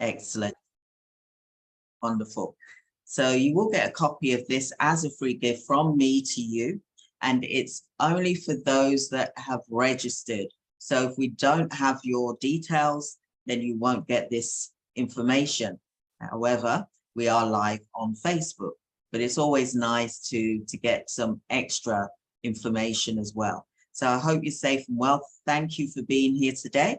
Excellent. Wonderful. So you will get a copy of this as a free gift from me to you, and it's only for those that have registered. So if we don't have your details, then you won't get this information. However, we are live on Facebook, but it's always nice to get some extra information as well. So I hope you're safe and well. Thank you for being here today.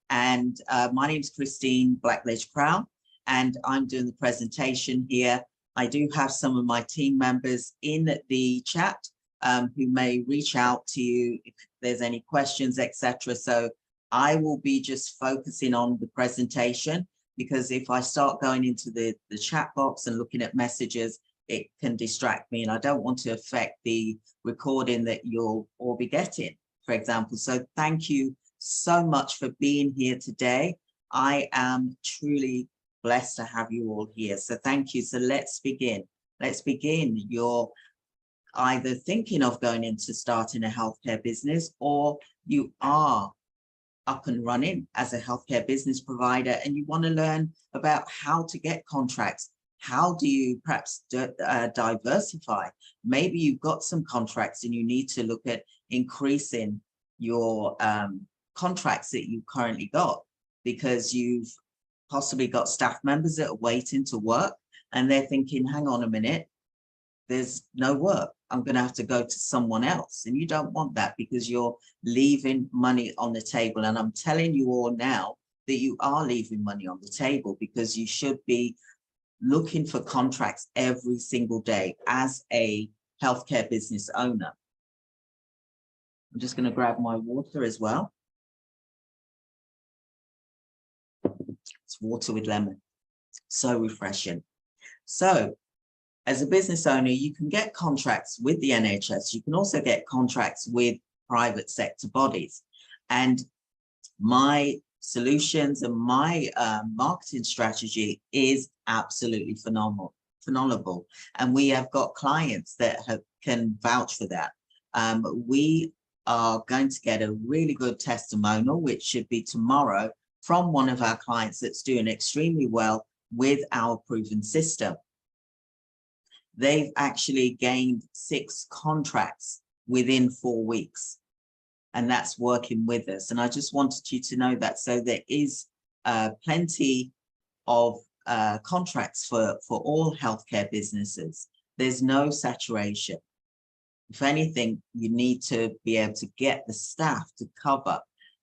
And my name is Christine Blackledge Crown, and I'm doing the presentation here. I do have some of my team members in the chat who may reach out to you if there's any questions, etc. So I will be just focusing on the presentation, because if I start going into the chat box and looking at messages, it can distract me, and I don't want to affect the recording that you'll all be getting, for example. So thank you so much for being here today. I am truly blessed to have you all here. So thank you. So let's begin. Let's begin. You're either thinking of going into starting a healthcare business, or you are up and running as a healthcare business provider and you want to learn about how to get contracts. How do you perhaps diversify? Maybe you've got some contracts and you need to look at increasing your contracts that you've currently got, because you've possibly got staff members that are waiting to work and they're thinking, hang on a minute, there's no work. I'm going to have to go to someone else. And you don't want that, because you're leaving money on the table. And I'm telling you all now that you are leaving money on the table, because you should be looking for contracts every single day as a healthcare business owner. I'm just going to grab my water as well. It's water with lemon. So refreshing. So as a business owner, you can get contracts with the NHS. You can also get contracts with private sector bodies. And my solutions and my marketing strategy is absolutely phenomenal. And we have got clients that can vouch for that. We are going to get a really good testimonial, which should be tomorrow, from one of our clients that's doing extremely well with our proven system. They've actually gained 6 contracts within 4 weeks, and that's working with us. And I just wanted you to know that. So there is plenty of contracts for all healthcare businesses. There's no saturation. If anything, you need to be able to get the staff to cover.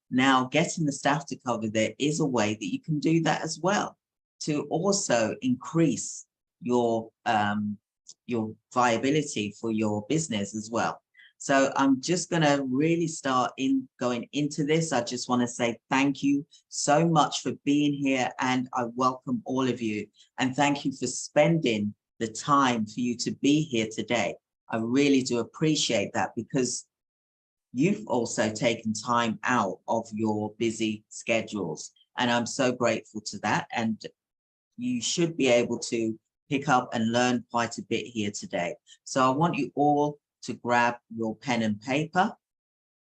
Now, getting the staff to cover, there is a way that you can do that as well, to also increase your viability for your business as well. So I'm just going to really start going into this. I just want to say thank you so much for being here, and I welcome all of you. And thank you for spending the time for you to be here today. I really do appreciate that, because you've also taken time out of your busy schedules. And I'm so grateful to that. And you should be able to pick up and learn quite a bit here today. So I want you all to grab your pen and paper,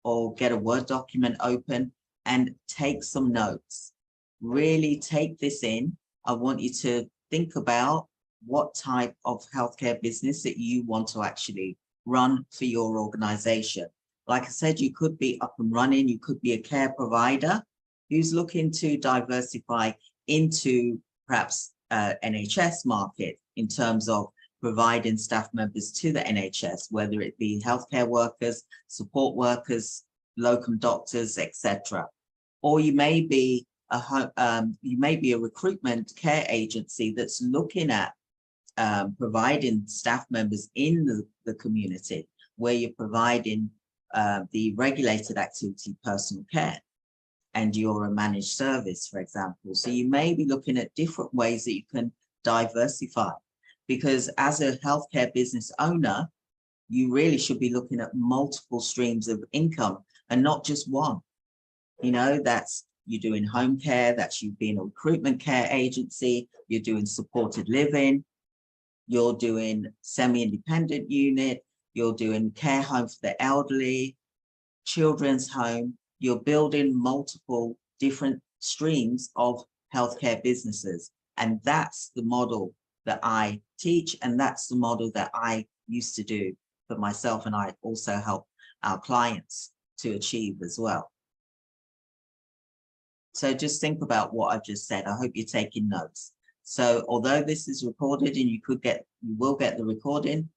or get a Word document open and take some notes. Really take this in. I want you to think about what type of healthcare business that you want to actually run for your organization. Like I said, you could be up and running. You could be a care provider who's looking to diversify into perhaps NHS market in terms of providing staff members to the NHS, whether it be healthcare workers, support workers, locum doctors, etc. Or you may be a recruitment care agency that's looking at providing staff members in the community, where you're providing the regulated activity personal care, and you're a managed service, for example. So you may be looking at different ways that you can diversify, because as a healthcare business owner, you really should be looking at multiple streams of income and not just one. You know, that's you're doing home care, that's you being a recruitment care agency, you're doing supported living, you're doing semi-independent unit, you're doing care home for the elderly, children's home. You're building multiple different streams of healthcare businesses. And that's the model that I teach. And that's the model that I used to do for myself. And I also help our clients to achieve as well. So just think about what I've just said. I hope you're taking notes. So although this is recorded and you will get the recording,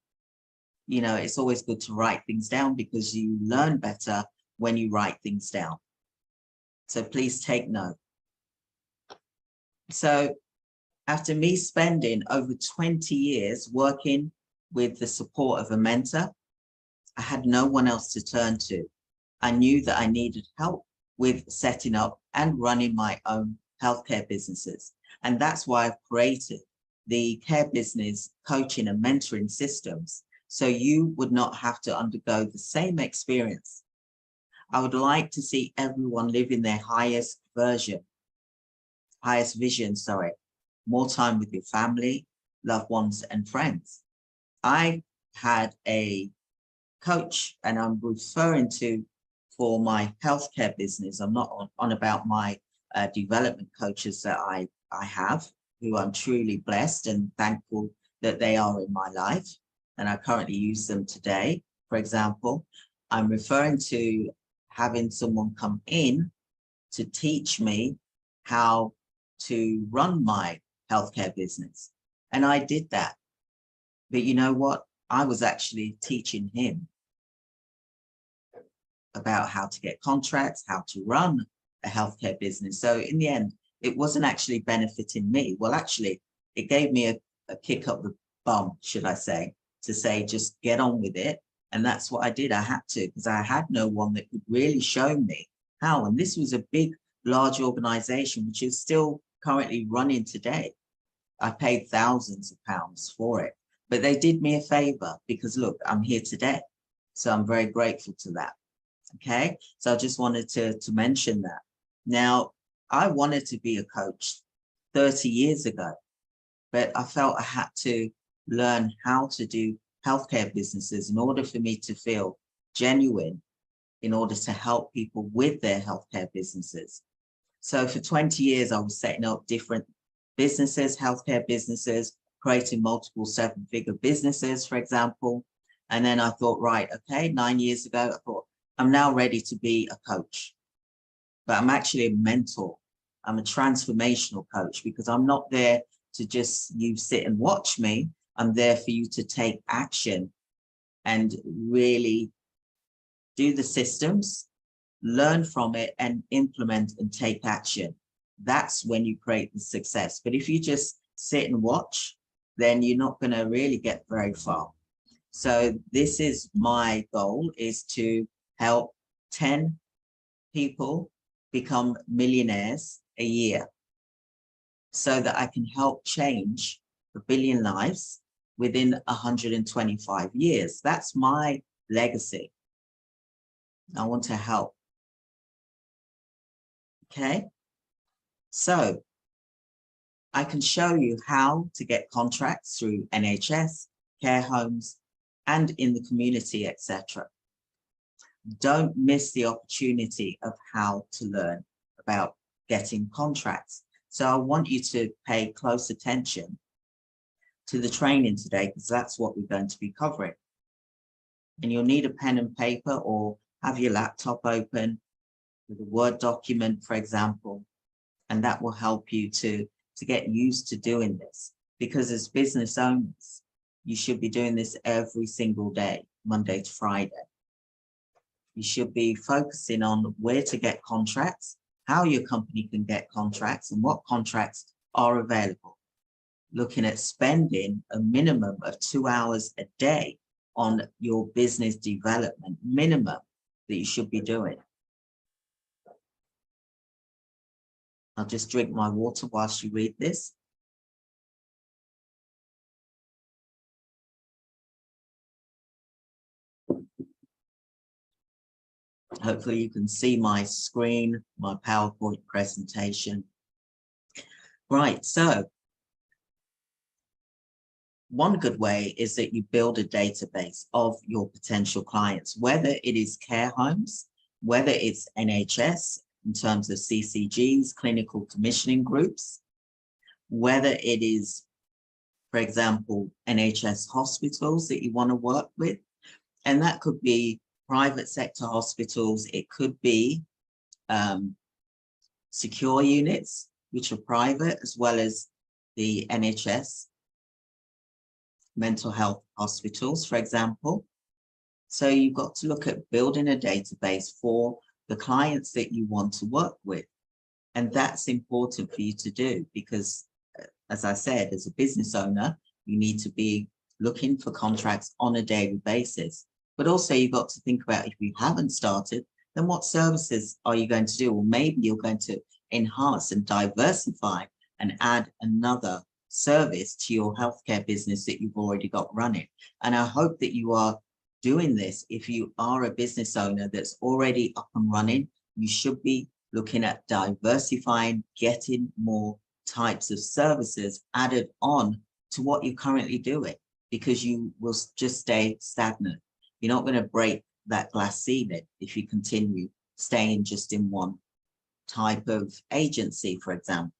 you know, it's always good to write things down because you learn better when you write things down. So please take note. So after me spending over 20 years working with the support of a mentor, I had no one else to turn to. I knew that I needed help with setting up and running my own healthcare businesses. And that's why I've created the care business coaching and mentoring systems, so you would not have to undergo the same experience. I would like to see everyone living their highest vision, more time with your family, loved ones, and friends. I had a coach, and I'm referring to for my healthcare business. I'm not on about my development coaches that I have, who I'm truly blessed and thankful that they are in my life. And I currently use them today. For example, I'm referring to having someone come in to teach me how to run my healthcare business. And I did that. But you know what? I was actually teaching him about how to get contracts, how to run a healthcare business. So in the end, it wasn't actually benefiting me. Well, actually, it gave me a kick up the bum, should I say, to say, just get on with it. And that's what I did. I had to, because I had no one that could really show me how. And this was a big, large organization, which is still currently running today. I paid thousands of pounds for it, but they did me a favor because look, I'm here today. So I'm very grateful to that. Okay, so I just wanted to mention that. Now, I wanted to be a coach 30 years ago, but I felt I had to learn how to do healthcare businesses in order for me to feel genuine, in order to help people with their healthcare businesses. So for 20 years, I was setting up different businesses, healthcare businesses, creating multiple seven-figure businesses, for example. And then I thought, right, okay, 9 years ago, I thought, I'm now ready to be a coach, but I'm actually a mentor. I'm a transformational coach because I'm not there to just you sit and watch me. I'm there for you to take action and really do the systems, learn from it and implement and take action. That's when you create the success. But if you just sit and watch, then you're not going to really get very far. So this is my goal, is to help 10 people become millionaires a year so that I can help change 1 billion lives within 125 years. That's my legacy. I want to help. Okay, so I can show you how to get contracts through NHS, care homes, and in the community, etc. Don't miss the opportunity of how to learn about getting contracts. So I want you to pay close attention to the training today, because that's what we're going to be covering. And you'll need a pen and paper, or have your laptop open with a Word document, for example, and that will help you to get used to doing this. Because as business owners, you should be doing this every single day, Monday to Friday. You should be focusing on where to get contracts, how your company can get contracts, and what contracts are available. Looking at spending a minimum of 2 hours a day on your business development, minimum that you should be doing. I'll just drink my water whilst you read this. Hopefully you can see my screen, my PowerPoint presentation. Right, so one good way is that you build a database of your potential clients, whether it is care homes, whether it's NHS, in terms of CCGs, clinical commissioning groups, whether it is, for example, NHS hospitals that you want to work with, and that could be private sector hospitals, it could be secure units, which are private, as well as the NHS mental health hospitals, for example. So you've got to look at building a database for the clients that you want to work with. And that's important for you to do because, as I said, as a business owner, you need to be looking for contracts on a daily basis. But also you've got to think about, if you haven't started, then what services are you going to do? Or maybe you're going to enhance and diversify and add another service to your healthcare business that you've already got running. And I hope that you are doing this. If you are a business owner that's already up and running, you should be looking at diversifying, getting more types of services added on to what you're currently doing, because you will just stay stagnant. You're not going to break that glass ceiling if you continue staying just in one type of agency, for example.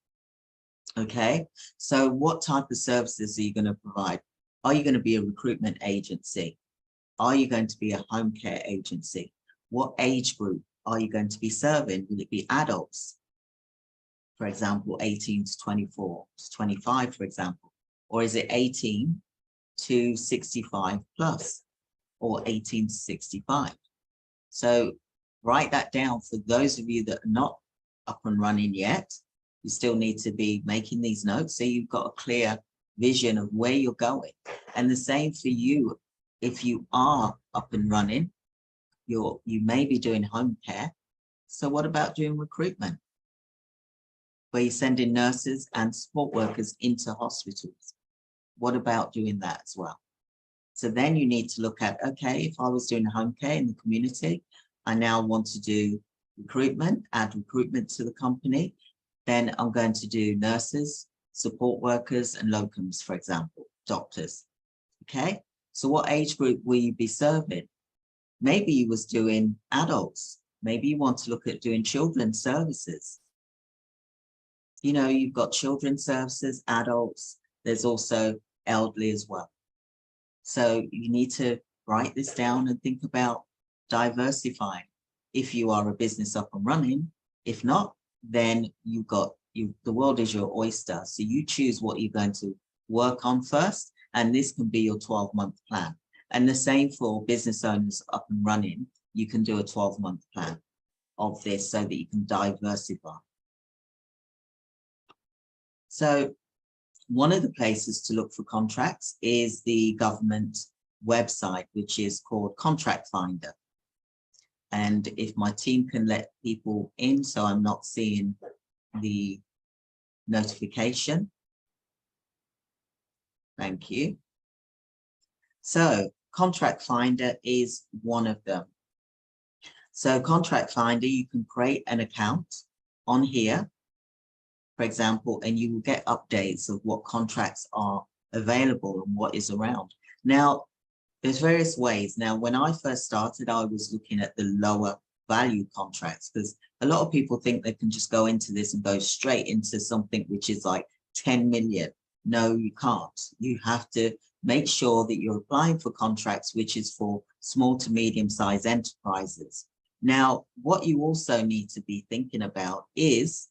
Okay, so what type of services are you going to provide? Are you going to be a recruitment agency? Are you going to be a home care agency? What age group are you going to be serving? Will it be adults? For example, 18 to 24 to 25, for example, or is it 18 to 65 plus, or 18 to 65? So write that down for those of you that are not up and running yet. You still need to be making these notes so you've got a clear vision of where you're going. And the same for you. If you are up and running, you may be doing home care. So what about doing recruitment, where you're sending nurses and support workers into hospitals? What about doing that as well? So then you need to look at, okay, if I was doing home care in the community, I now want to do recruitment, add recruitment to the company. Then I'm going to do nurses, support workers, and locums, for example, doctors. Okay, so what age group will you be serving? Maybe you was doing adults. Maybe you want to look at doing children's services. You know, you've got children's services, adults, there's also elderly as well. So you need to write this down and think about diversifying if you are a business up and running. If not, then the world is your oyster. So you choose what you're going to work on first, and this can be your 12-month plan. And the same for business owners up and running. You can do a 12-month plan of this so that you can diversify. So one of the places to look for contracts is the government website, which is called Contract Finder. And if my team can let people in so I'm not seeing the notification. Thank you. So Contract Finder is one of them. So Contract Finder, you can create an account on here, for example, and you will get updates of what contracts are available and what is around. Now, there's various ways. Now, when I first started, I was looking at the lower value contracts, because a lot of people think they can just go into this and go straight into something which is like 10 million. No, you can't. You have to make sure that you're applying for contracts which is for small to medium-sized enterprises. Now, what you also need to be thinking about is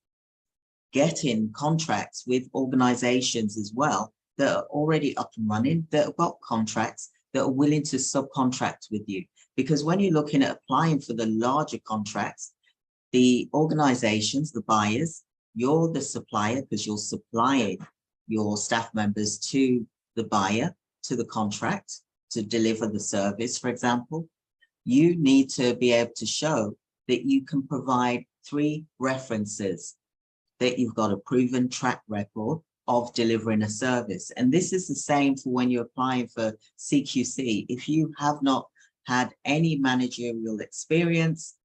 getting contracts with organizations as well that are already up and running, that have got contracts, that are willing to subcontract with you. Because when you're looking at applying for the larger contracts, the organizations, the buyers, you're the supplier because you're supplying your staff members to the buyer, to the contract, to deliver the service, for example. You need to be able to show that you can provide 3 references, that you've got a proven track record of delivering a service. And this is the same for when you're applying for CQC. If you have not had any managerial experience,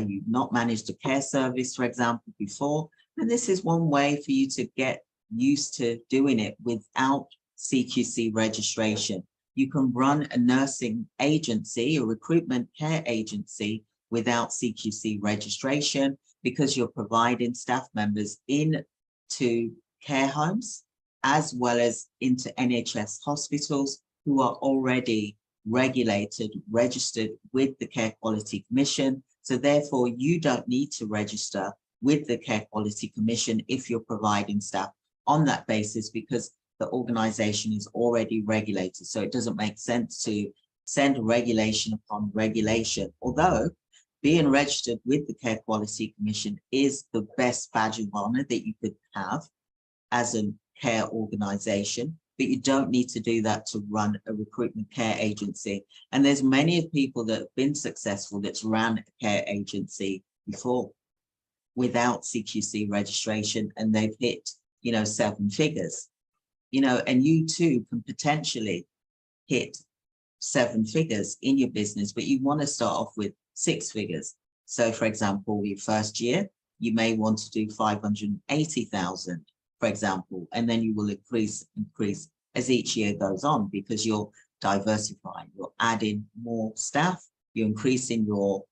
you've not managed a care service, for example, before, then this is one way for you to get used to doing it without CQC registration. You can run a nursing agency, a recruitment care agency, without CQC registration. because you're providing staff members into care homes as well as into NHS hospitals who are already regulated, registered with the Care Quality Commission. So therefore, you don't need to register with the Care Quality Commission if you're providing staff on that basis, because the organization is already regulated. So it doesn't make sense to send regulation upon regulation, although being registered with the Care Quality Commission is the best badge of honor that you could have as a care organization, but you don't need to do that to run a recruitment care agency. And there's many people that have been successful that's ran a care agency before without CQC registration, and they've hit, 7 figures, and you too can potentially hit 7 figures in your business, but you want to start off with 6 figures. So for example, your first year, you may want to do 580,000, for example, and then you will increase as each year goes on, because you're diversifying, you're adding more staff, you're increasing your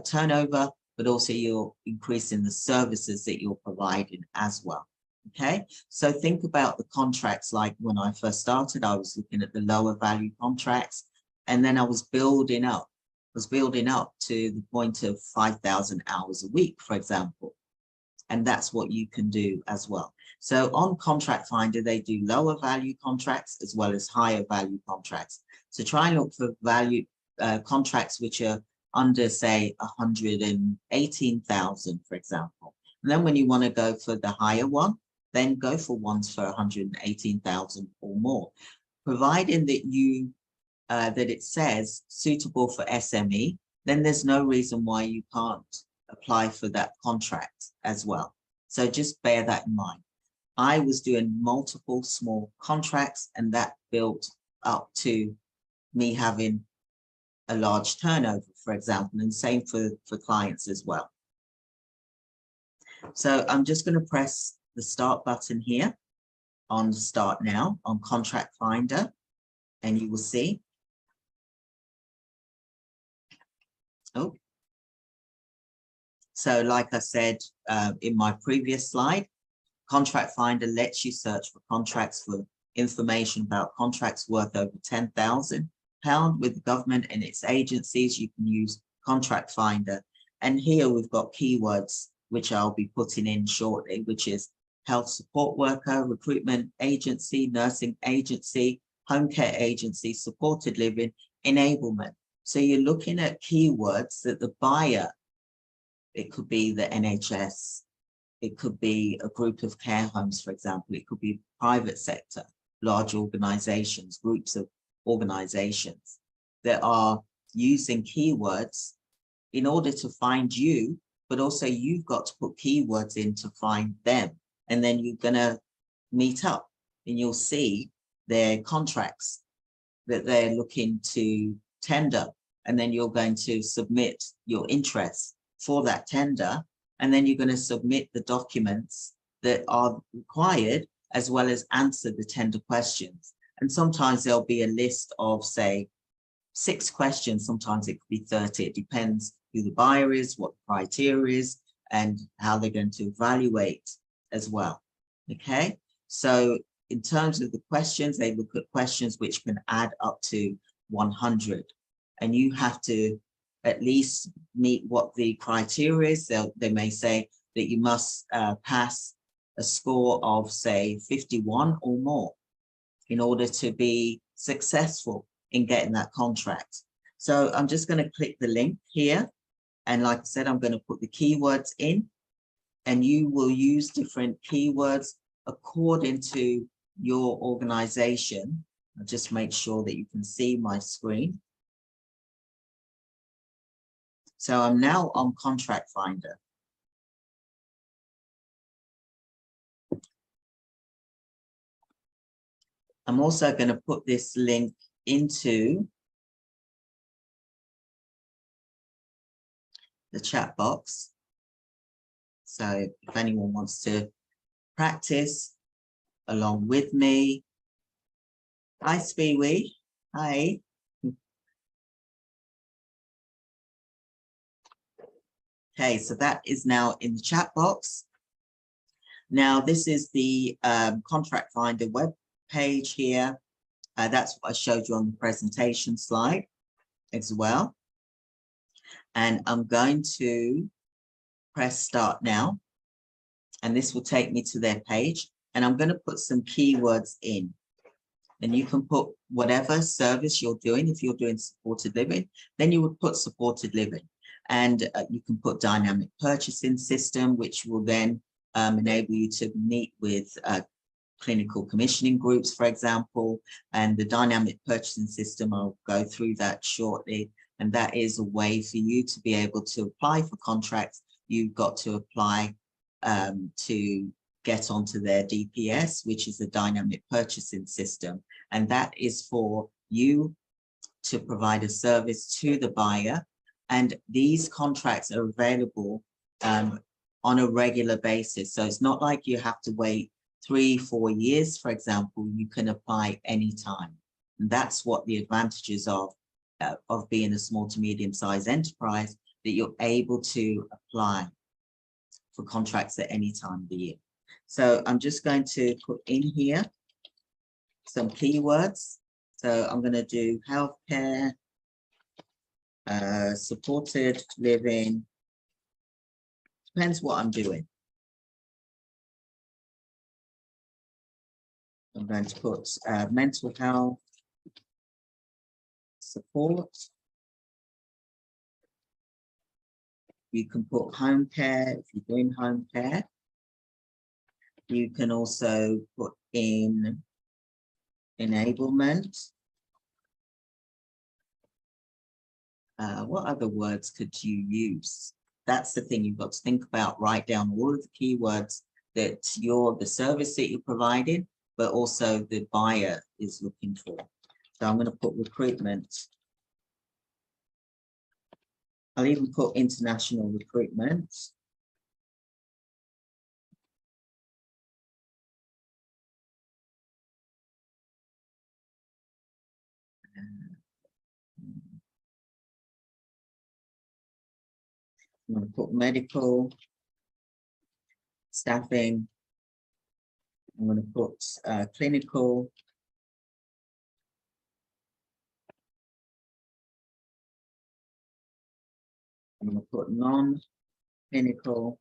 turnover, but also you're increasing the services that you're providing as well. Okay, so think about the contracts. Like when I first started, I was looking at the lower value contracts, and then I was building up to the point of 5,000 hours a week, for example. And that's what you can do as well. So on Contract Finder, they do lower value contracts as well as higher value contracts. So try and look for value contracts which are under, say, 118,000, for example. And then when you want to go for the higher one, then go for ones for 118,000 or more, providing that that it says suitable for SME. Then there's no reason why you can't apply for that contract as well. So just bear that in mind. I was doing multiple small contracts, and that built up to me having a large turnover, for example, and same for clients as well. So I'm just going to press the start button here on Start Now on Contract Finder, and you will see. Oh. So like I said in my previous slide, Contract Finder lets you search for contracts, for information about contracts worth over £10,000 with the government and its agencies. You can use Contract Finder. And here we've got keywords, which I'll be putting in shortly, which is health support worker, recruitment agency, nursing agency, home care agency, supported living, enablement. So you're looking at keywords that the buyer, it could be the NHS, it could be a group of care homes, for example, it could be private sector, large organizations, groups of organizations that are using keywords in order to find you, but also you've got to put keywords in to find them. And then you're going to meet up and you'll see their contracts that they're looking to tender. And then you're going to submit your interest for that tender. And then you're going to submit the documents that are required, as well as answer the tender questions. And sometimes there'll be a list of, say, 6 questions. Sometimes it could be 30. It depends who the buyer is, what the criteria is, and how they're going to evaluate as well. Okay, so in terms of the questions, they look at questions which can add up to 100, and you have to at least meet what the criteria is. They may say that you must pass a score of, say, 51 or more in order to be successful in getting that contract. So I'm just going to click the link here, and like I said, I'm going to put the keywords in, and you will use different keywords according to your organization. I'll just make sure that you can see my screen. So I'm now on Contract Finder. I'm also going to put this link into the chat box. So if anyone wants to practice along with me. Hi, Speewee. Hi. Okay, so that is now in the chat box. Now, this is the contract finder web page here. That's what I showed you on the presentation slide as well. And I'm going to press start now. And this will take me to their page. And I'm going to put some keywords in. And you can put whatever service you're doing. If you're doing supported living, then you would put supported living. And you can put dynamic purchasing system, which will then enable you to meet with clinical commissioning groups, for example. And the dynamic purchasing system, I'll go through that shortly. And that is a way for you to be able to apply for contracts. You've got to apply to get onto their DPS, which is the dynamic purchasing system. And that is for you to provide a service to the buyer. And these contracts are available on a regular basis. So it's not like you have to wait 3-4 years, for example. You can apply anytime. And that's what the advantages of being a small to medium-sized enterprise, that you're able to apply for contracts at any time of the year. So I'm just going to put in here some keywords. So I'm going to do healthcare, supported living, depends what I'm doing. I'm going to put mental health support. You can put home care if you're doing home care. You can also put in enablement. What other words could you use? That's the thing you've got to think about. Write down all of the keywords that the service that you're providing, but also the buyer is looking for. So I'm going to put recruitment. I'll even put international recruitment. I'm going to put medical staffing. I'm going to put clinical. I'm going to put non-clinical.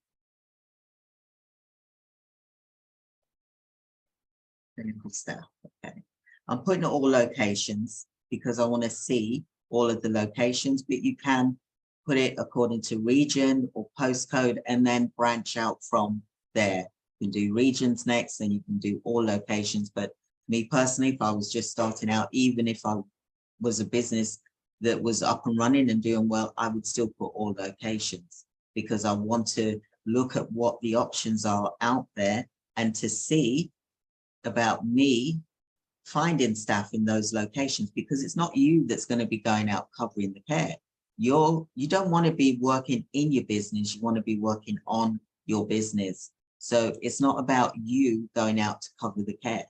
Clinical staff. Okay. I'm putting all locations because I want to see all of the locations, but you can put it according to region or postcode and then branch out from there. You can do regions next, and you can do all locations. But me personally, if I was just starting out, even if I was a business that was up and running and doing well, I would still put all locations because I want to look at what the options are out there and to see about me finding staff in those locations, because it's not you that's going to be going out covering the care. You don't want to be working in your business, you want to be working on your business. So it's not about you going out to cover the care.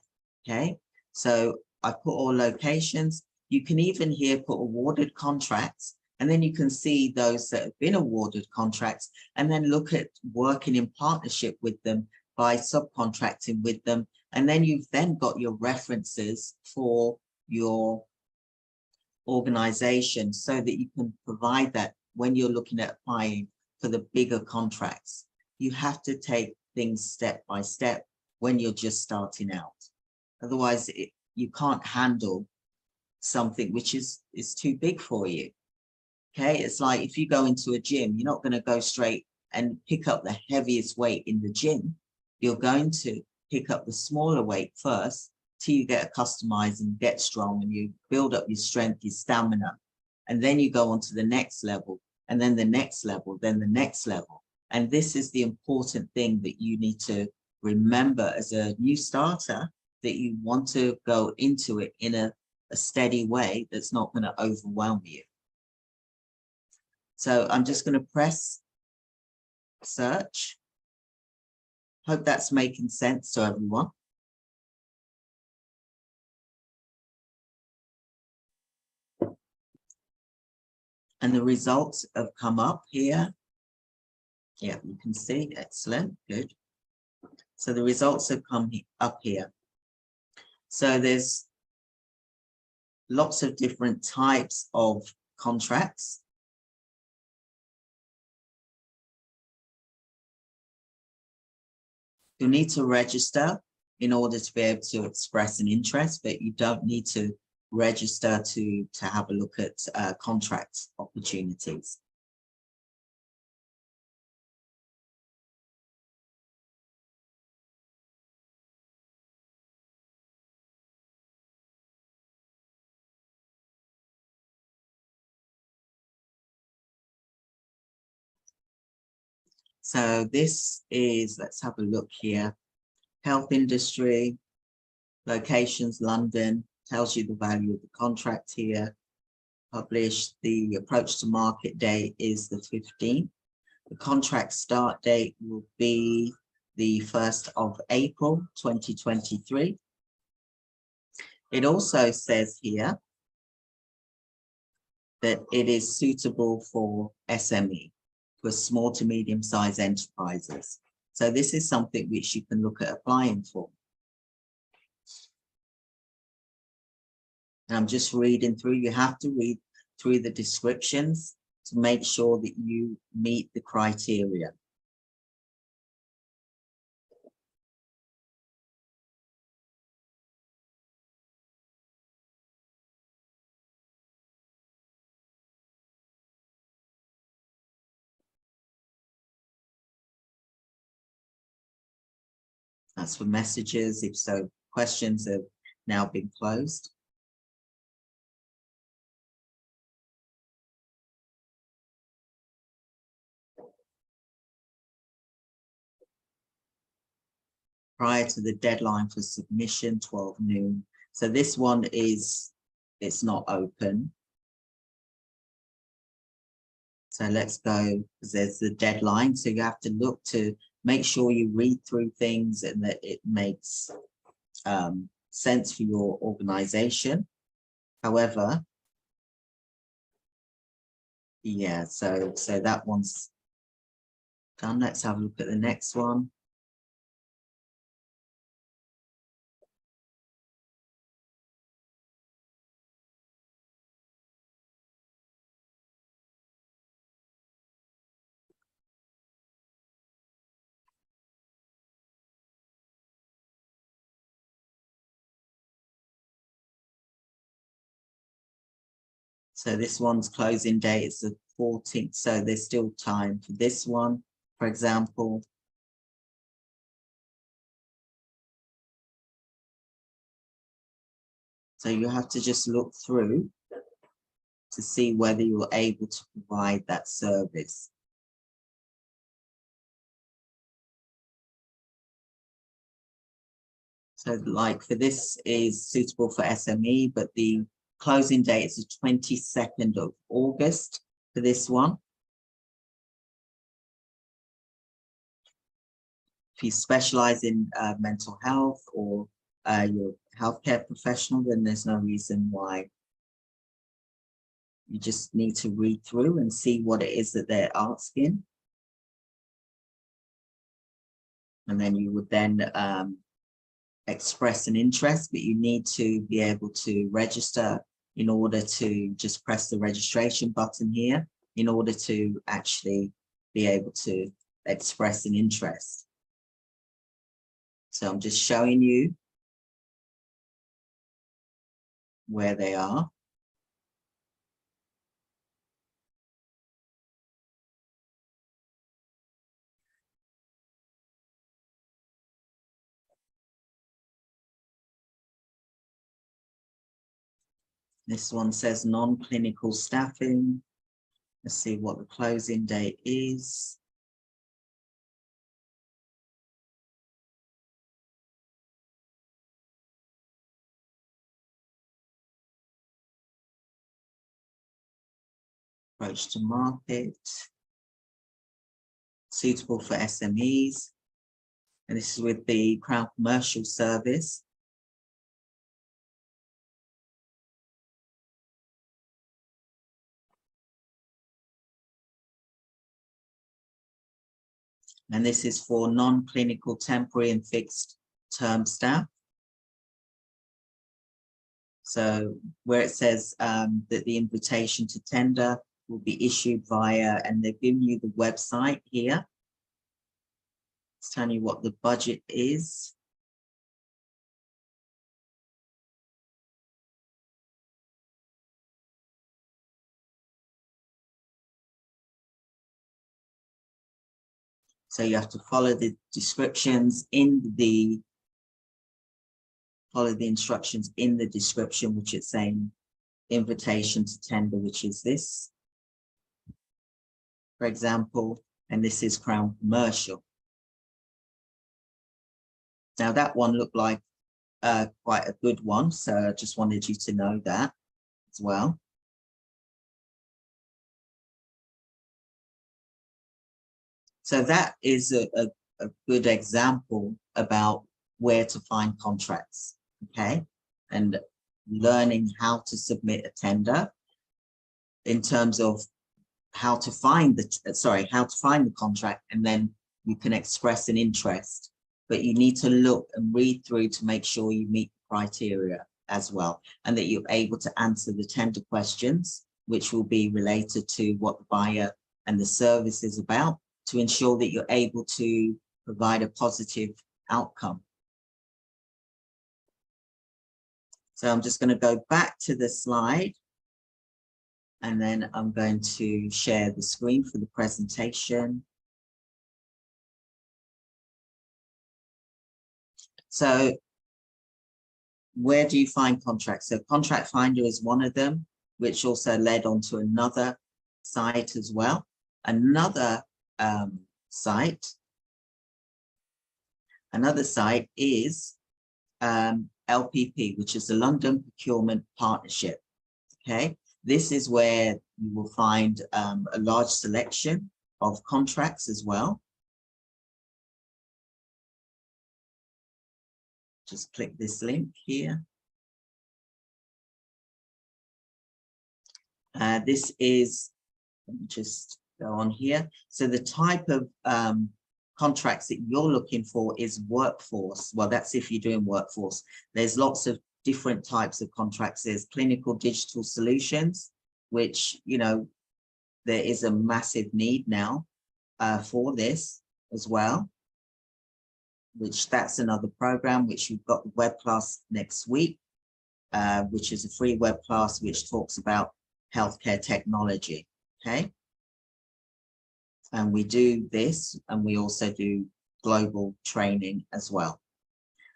Okay, so I put all locations. You can even here put awarded contracts, and then you can see those that have been awarded contracts, and then look at working in partnership with them by subcontracting with them. And then you've then got your references for your organization so that you can provide that when you're looking at applying for the bigger contracts. You have to take things step by step when you're just starting out. Otherwise, you can't handle something which is too big for you. Okay, it's like if you go into a gym, you're not going to go straight and pick up the heaviest weight in the gym. You're going to pick up the smaller weight first till you get customized and get strong, and you build up your strength, your stamina, and then you go on to the next level, and then the next level, then the next level. And this is the important thing that you need to remember as a new starter, that you want to go into it in a steady way that's not going to overwhelm you. So I'm just going to press search. Hope that's making sense to everyone. And the results have come up here. Yeah, you can see, excellent, good. So the results have come up here. So there's lots of different types of contracts. You'll need to register in order to be able to express an interest, but you don't need to register to have a look at contract opportunities. So this is, let's have a look here. Health industry, locations, London, tells you the value of the contract here. Published, the approach to market date is the 15th. The contract start date will be the 1st of April, 2023. It also says here that it is suitable for SME, for small to medium-sized enterprises. So this is something which you can look at applying for. And I'm just reading through, you have to read through the descriptions to make sure that you meet the criteria. That's for messages. If so, questions have now been closed. Prior to the deadline for submission, 12 noon. So this one is, it's not open. So let's go, because there's the deadline. So you have to look to make sure you read through things and that it makes sense for your organization. However, yeah, so that one's done. Let's have a look at the next one. So this one's closing date is the 14th. So there's still time for this one, for example. So you have to just look through to see whether you're able to provide that service. So like for this is suitable for SME, but the closing date is the 22nd of August for this one. If you specialize in mental health or you're a healthcare professional, then there's no reason why. You just need to read through and see what it is that they're asking. And then you would then express an interest, but you need to be able to register in order to just press the registration button here in order to actually be able to express an interest. So I'm just showing you where they are. This one says non-clinical staffing. Let's see what the closing date is. Approach to market. Suitable for SMEs. And this is with the Crown Commercial Service. And this is for non-clinical, temporary and fixed term staff. So where it says that the invitation to tender will be issued via, and they've given you the website here. It's telling you what the budget is. So you have to follow the descriptions in the, follow the instructions in the description, which it's saying invitation to tender, which is this, for example, and this is Crown Commercial. Now that one looked like quite a good one, so I just wanted you to know that as well. So that is a good example about where to find contracts, okay? And learning how to submit a tender in terms of how to find the contract, and then you can express an interest, but you need to look and read through to make sure you meet the criteria as well, and that you're able to answer the tender questions, which will be related to what the buyer and the service is about, to ensure that you're able to provide a positive outcome. So I'm just going to go back to the slide, and then I'm going to share the screen for the presentation. So where do you find contracts? So Contract Finder is one of them, which also led on to another site as well. Another site is LPP, which is the London Procurement Partnership. Okay, this is where you will find a large selection of contracts as well. Just click this link here. This is, let me just go on here. So the type of contracts that you're looking for is workforce. Well, that's if you're doing workforce. There's lots of different types of contracts. There's clinical digital solutions, which, you know, there is a massive need now for this as well, which that's another program, which you've got the web class next week, which is a free web class, which talks about healthcare technology, okay? And we do this, and we also do global training as well.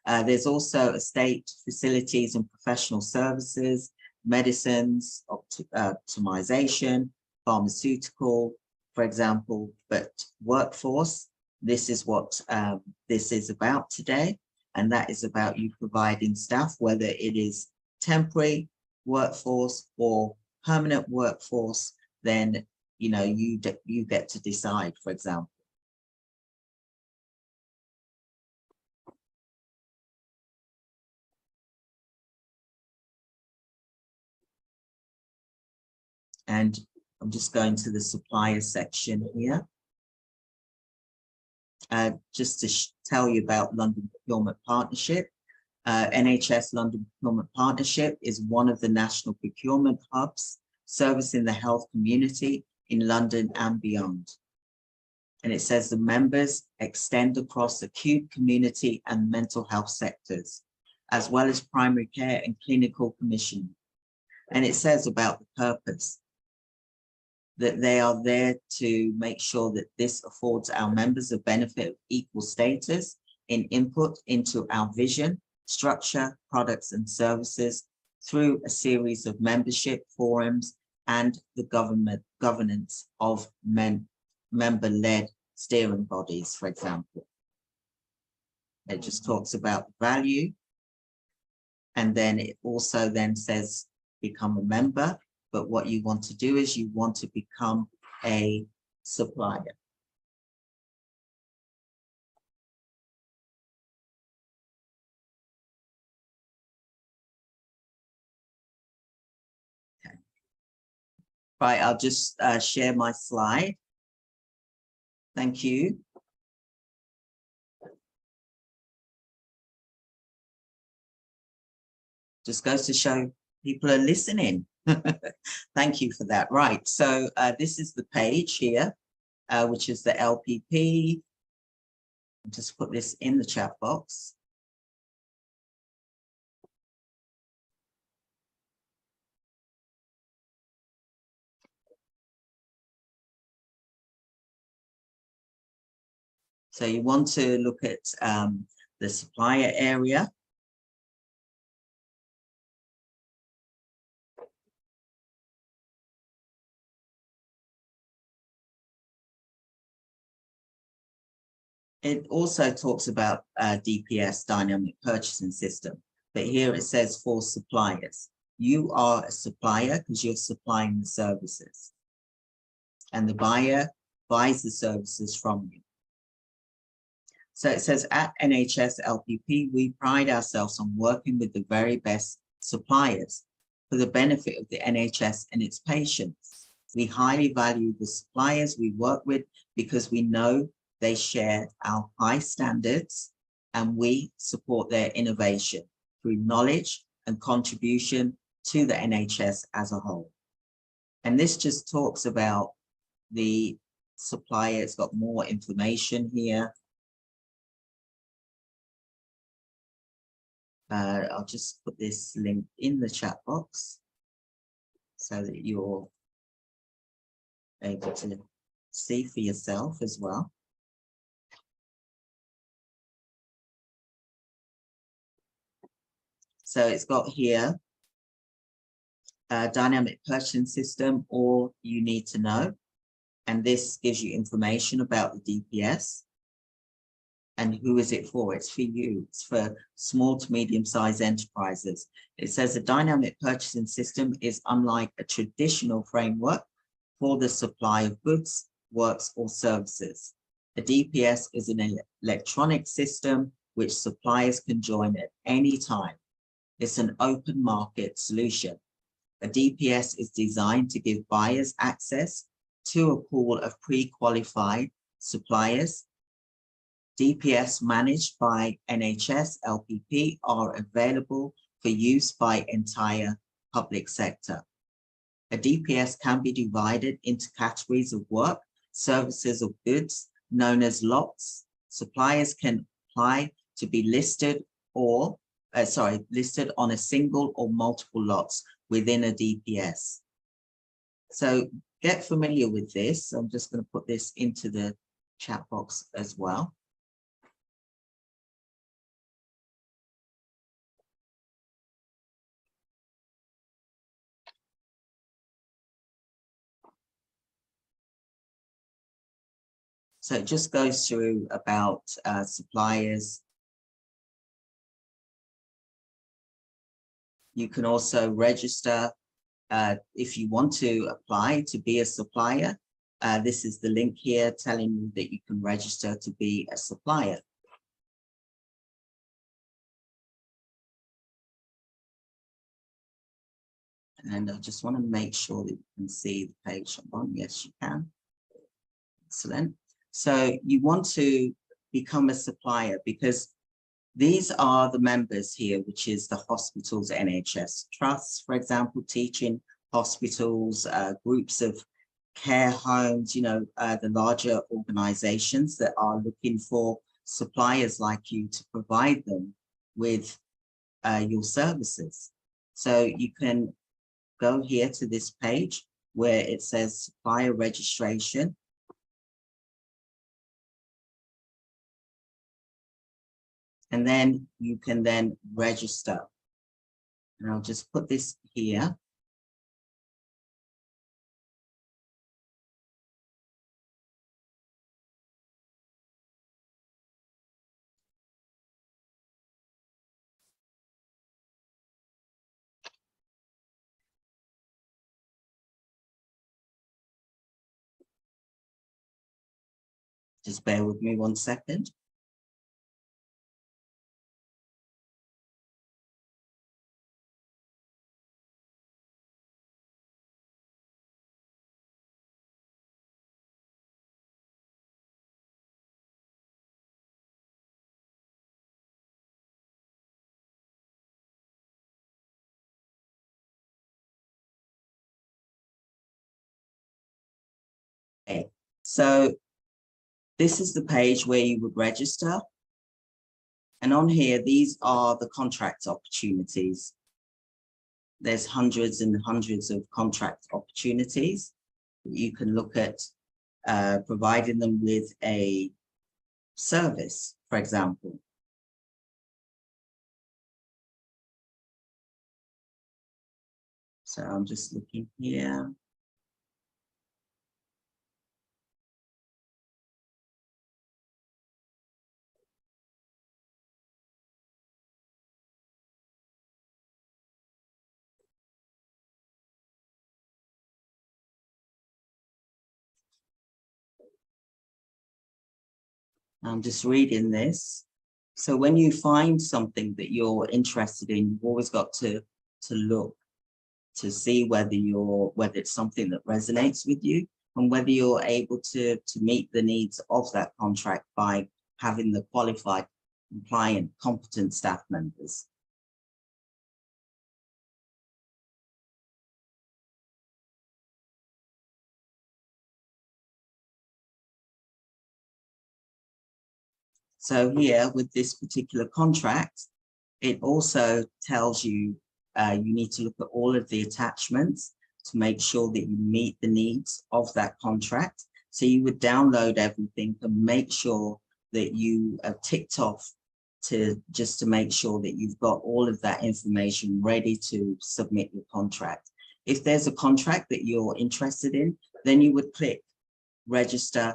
There's also estate facilities and professional services, medicines, optimization, pharmaceutical, for example, but workforce, this is what this is about today. And that is about you providing staff, whether it is temporary workforce or permanent workforce, then, you know, you get to decide, for example. And I'm just going to the supplier section here. Just to tell you about London Procurement Partnership. NHS London Procurement Partnership is one of the national procurement hubs servicing the health community in London and beyond. And it says the members extend across acute, community and mental health sectors, as well as primary care and clinical commissioning. And it says about the purpose, that they are there to make sure that this affords our members a benefit of equal status in input into our vision, structure, products and services through a series of membership forums and the governance of member-led steering bodies, for example. It just talks about value. And then it also then says, become a member. But what you want to do is you want to become a supplier. Okay. Right, I'll just share my slide. Thank you. Just goes to show people are listening. Thank you for that. Right. So this is the page here, which is the LPP. Just put this in the chat box. So you want to look at the supplier area. It also talks about DPS, dynamic purchasing system, but here it says for suppliers. You are a supplier because you're supplying the services, and the buyer buys the services from you. So it says at NHS LPP, we pride ourselves on working with the very best suppliers for the benefit of the NHS and its patients. We highly value the suppliers we work with because we know they share our high standards and we support their innovation through knowledge and contribution to the NHS as a whole. And this just talks about the supplier. It's got more information here. I'll just put this link in the chat box so that you're able to see for yourself as well. So it's got here dynamic purchasing system, all you need to know. And this gives you information about the DPS. And who is it for? It's for you. It's for small to medium-sized enterprises. It says a dynamic purchasing system is unlike a traditional framework for the supply of goods, works, or services. A DPS is an electronic system which suppliers can join at any time. It's an open market solution. A DPS is designed to give buyers access to a pool of pre-qualified suppliers. DPS managed by NHS LPP are available for use by entire public sector. A DPS can be divided into categories of work, services, or goods known as lots. Suppliers can apply to be listed or listed on a single or multiple lots within a DPS. So get familiar with this. I'm just going to put this into the chat box as well. So it just goes through about suppliers. You can also register if you want to apply to be a supplier. This is the link here telling you that you can register to be a supplier. And I just want to make sure that you can see the page I'm on. Yes, you can. Excellent. So you want to become a supplier because these are the members here, which is the hospitals, NHS trusts, for example, teaching hospitals, groups of care homes, you know, the larger organizations that are looking for suppliers like you to provide them with your services. So you can go here to this page where it says supplier registration. And then you can then register. And I'll just put this here. Just bear with me 1 second. So this is the page where you would register. And on here, these are the contract opportunities. There's hundreds and hundreds of contract opportunities. You can look at providing them with a service, for example. So I'm just looking here. I'm just reading this. So when you find something that you're interested in, you've always got to look to see whether it's something that resonates with you and whether you're able to meet the needs of that contract by having the qualified, compliant, competent staff members. So here with this particular contract, it also tells you you need to look at all of the attachments to make sure that you meet the needs of that contract. So you would download everything and make sure that you are ticked off just to make sure that you've got all of that information ready to submit your contract. If there's a contract that you're interested in, then you would click register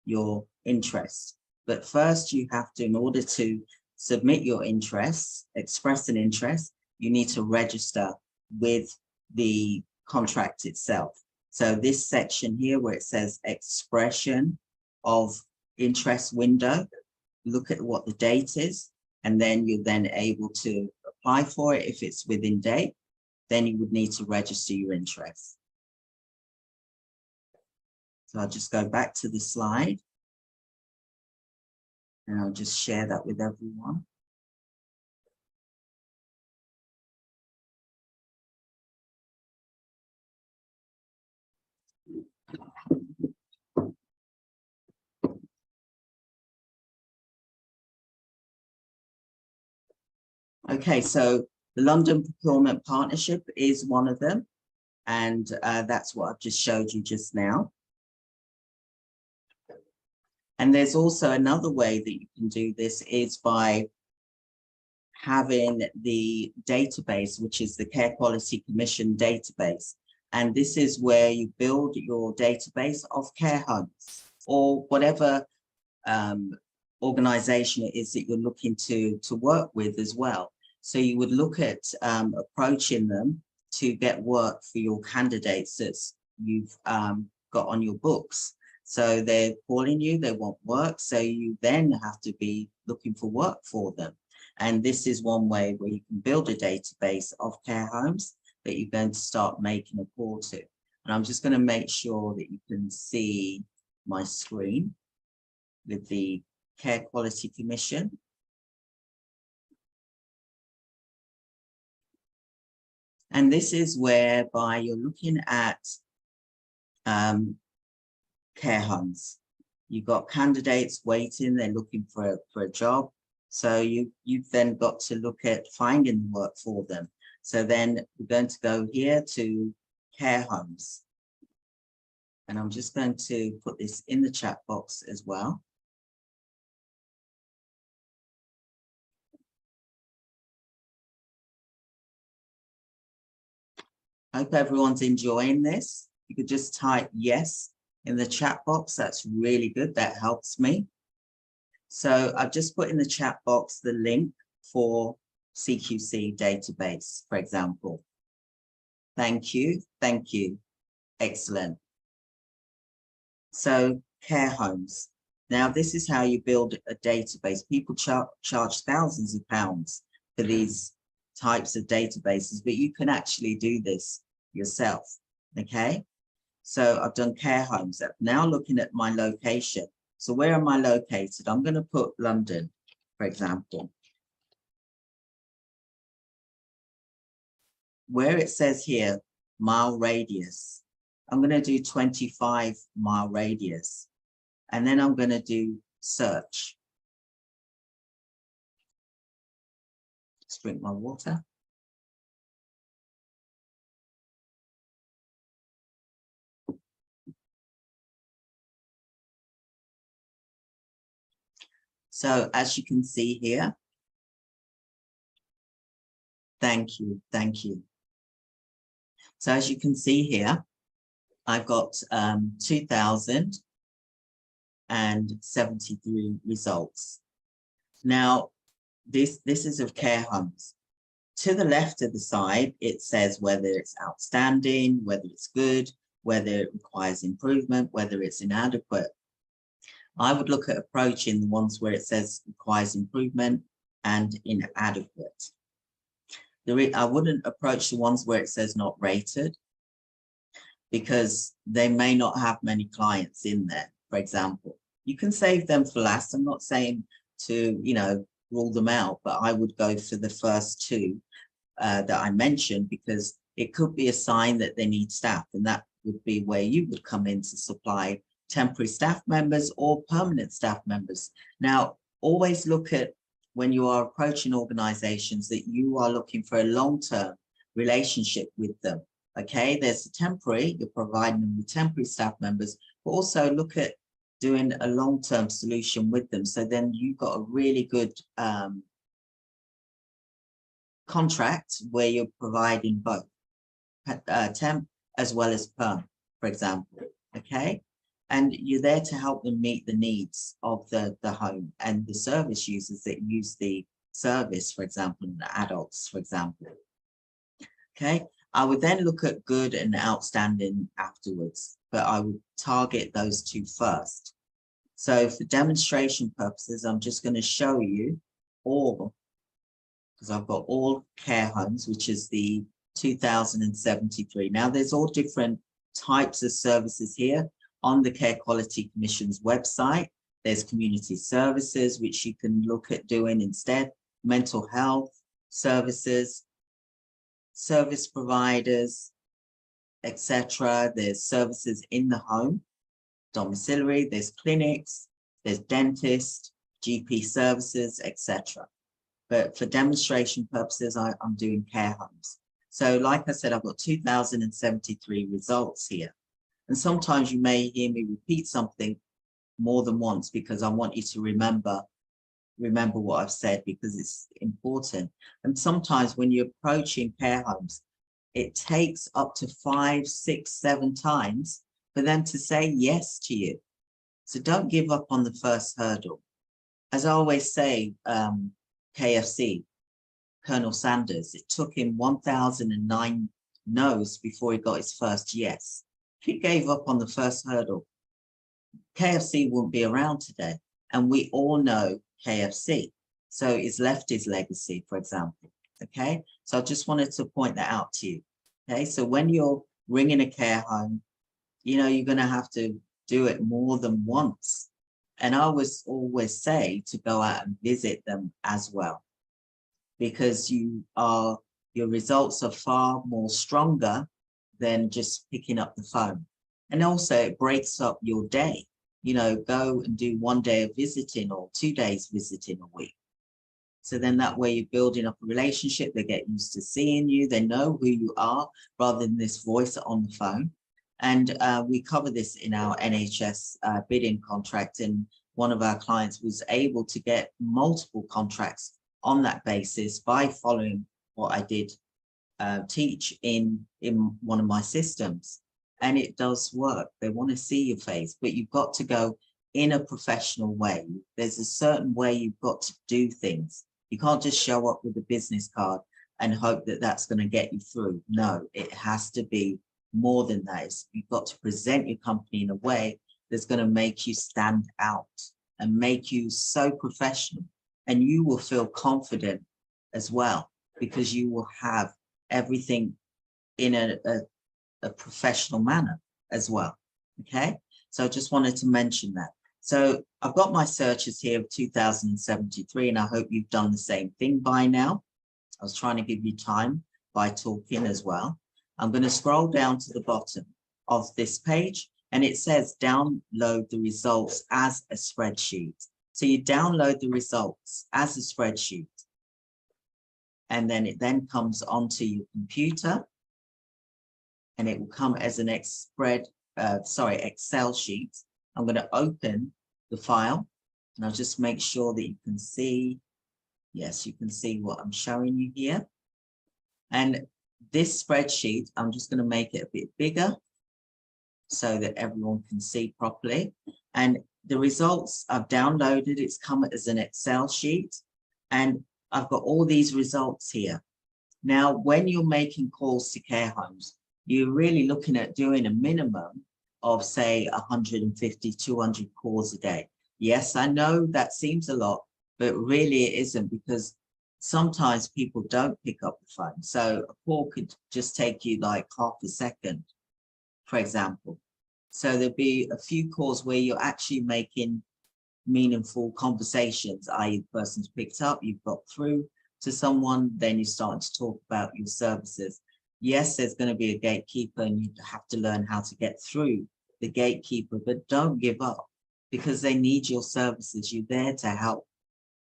your interest. But first you have to, in order to submit your interests, express an interest, you need to register with the contract itself. So this section here where it says expression of interest window, look at what the date is, and then you're then able to apply for it. If it's within date, then you would need to register your interest. So I'll just go back to the slide and I'll just share that with everyone. Okay, so the London Procurement Partnership is one of them, and that's what I've just showed you just now. And there's also another way that you can do this is by having the database, which is the Care Quality Commission database. And this is where you build your database of care homes or whatever organization it is that you're looking to work with as well. So you would look at approaching them to get work for your candidates that you've got on your books. So they're calling you, they want work, so you then have to be looking for work for them. And this is one way where you can build a database of care homes that you're going to start making a call to. And I'm just going to make sure that you can see my screen with the Care Quality Commission. And this is whereby you're looking at care homes. You've got candidates waiting, they're looking for a job. So you've then got to look at finding work for them. So then we're going to go here to care homes. And I'm just going to put this in the chat box as well. I hope everyone's enjoying this. You could just type yes in the chat box. That's really good. That helps me. So I've just put in the chat box the link for CQC database, for example. Thank you. Thank you. Excellent. So care homes. Now, this is how you build a database. People charge thousands of pounds for these types of databases, but you can actually do this yourself. Okay. So I've done care homes. Now looking at my location. So where am I located? I'm going to put London, for example. Where it says here, mile radius, I'm going to do 25-mile radius. And then I'm going to do search. Just drink my water. So as you can see here, thank you. So as you can see here, I've got 2,073 results. Now, this is of care homes. To the left of the side, it says whether it's outstanding, whether it's good, whether it requires improvement, whether it's inadequate. I would look at approaching the ones where it says requires improvement and inadequate. I wouldn't approach the ones where it says not rated, because they may not have many clients in there, for example. You can save them for last. I'm not saying to, rule them out, but I would go for the first two that I mentioned, because it could be a sign that they need staff, and that would be where you would come in to supply temporary staff members or permanent staff members. Now, always look at, when you are approaching organizations, that you are looking for a long-term relationship with them. Okay, there's a temporary, you're providing them with temporary staff members, but also look at doing a long-term solution with them. So then you've got a really good contract where you're providing both temp as well as perm, for example. Okay, and you're there to help them meet the needs of the home and the service users that use the service, for example, the adults, for example. Okay, I would then look at good and outstanding afterwards, but I would target those two first. So for demonstration purposes, I'm just going to show you all, because I've got all care homes, which is the 2,073. Now, there's all different types of services here on the Care Quality Commission's website. There's community services, which you can look at doing instead, mental health services, service providers, etc. There's services in the home, domiciliary, there's clinics, there's dentists, GP services, etc. But for demonstration purposes, I'm doing care homes. So like I said, I've got 2,073 results here. And sometimes you may hear me repeat something more than once, because I want you to remember what I've said, because it's important. And sometimes when you're approaching care homes, it takes up to 5, 6, 7 times for them to say yes to you. So don't give up on the first hurdle. As I always say, KFC, Colonel Sanders, it took him 1,009 no's before he got his first yes. If he gave up on the first hurdle, KFC wouldn't be around today. And we all know KFC. So it's left his legacy, for example. Okay, so I just wanted to point that out to you. Okay, so when you're ringing a care home, you're going to have to do it more than once. And I always say to go out and visit them as well, because your results are far more stronger than just picking up the phone. And also it breaks up your day. Go and do 1 day of visiting or 2 days visiting a week. So then that way you're building up a relationship. They get used to seeing you. They know who you are rather than this voice on the phone. And we cover this in our NHS bidding contract. And one of our clients was able to get multiple contracts on that basis by following what I did teach in one of my systems. And it does work. They want to see your face, but you've got to go in a professional way. There's a certain way you've got to do things. You can't just show up with a business card and hope that that's going to get you through. No, it has to be more than that. You've got to present your company in a way that's going to make you stand out and make you so professional. And you will feel confident as well, because you will have everything in a professional manner as well. Okay, so I just wanted to mention that. So I've got my searches here of 2,073, and I hope you've done the same thing by now. I was trying to give you time by talking as well. I'm going to scroll down to the bottom of this page, and it says download the results as a spreadsheet. So you download the results as a spreadsheet, and then it then comes onto your computer, and it will come as an Excel sheet. I'm going to open the file, and I'll just make sure that you can see. Yes, you can see what I'm showing you here. And this spreadsheet, I'm just going to make it a bit bigger so that everyone can see properly. And the results I've downloaded, it's come as an Excel sheet, and I've got all these results here. Now, when you're making calls to care homes, you're really looking at doing a minimum of, say, 150, 200 calls a day. Yes, I know that seems a lot, but really it isn't, because sometimes people don't pick up the phone. So a call could just take you like half a second, for example. So there'd be a few calls where you're actually making meaningful conversations, i.e. the person's picked up, you've got through to someone, then you start to talk about your services. Yes, there's going to be a gatekeeper, and you have to learn how to get through the gatekeeper, but don't give up, because they need your services. You're there to help,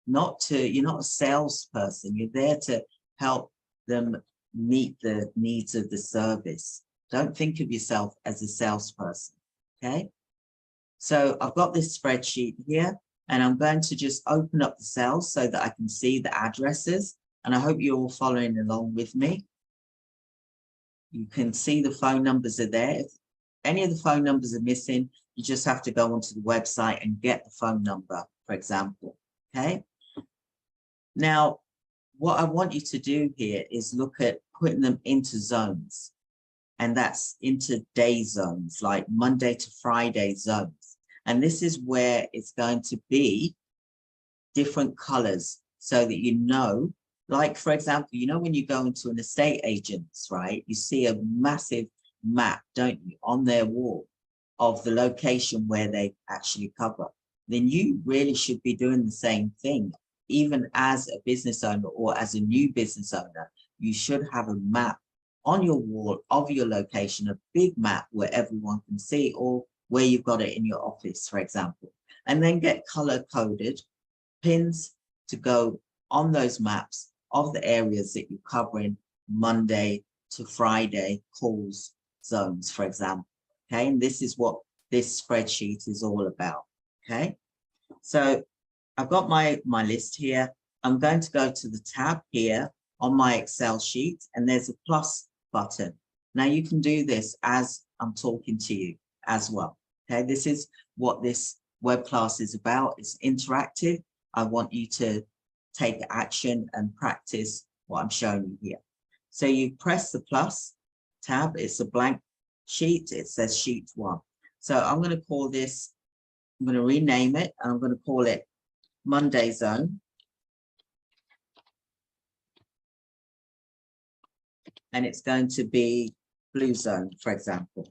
you're not a salesperson. You're there to help them meet the needs of the service. Don't think of yourself as a salesperson, okay? So I've got this spreadsheet here, and I'm going to just open up the cells so that I can see the addresses, and I hope you're all following along with me. You can see the phone numbers are there. If any of the phone numbers are missing, you just have to go onto the website and get the phone number, for example, okay? Now, what I want you to do here is look at putting them into zones, and that's into day zones, like Monday to Friday zones. And this is where it's going to be different colors, so that you know, like, for example, you know, when you go into an estate agent's, right, you see a massive map, don't you, on their wall of the location where they actually cover. Then you really should be doing the same thing. Even as a business owner or as a new business owner, you should have a map on your wall of your location, a big map where everyone can see, or where you've got it in your office, for example, and then get color coded pins to go on those maps of the areas that you're covering Monday to Friday calls zones, for example. Okay, and this is what this spreadsheet is all about. Okay, so I've got my list here. I'm going to go to the tab here on my Excel sheet, and there's a plus button. Now you can do this as I'm talking to you as well. Okay, this is what this web class is about. It's interactive. I want you to take action and practice what I'm showing you here. So you press the plus tab. It's a blank sheet. It says sheet 1. So I'm going to call this, I'm going to rename it, and I'm going to call it Monday Zone. And it's going to be Blue Zone, for example.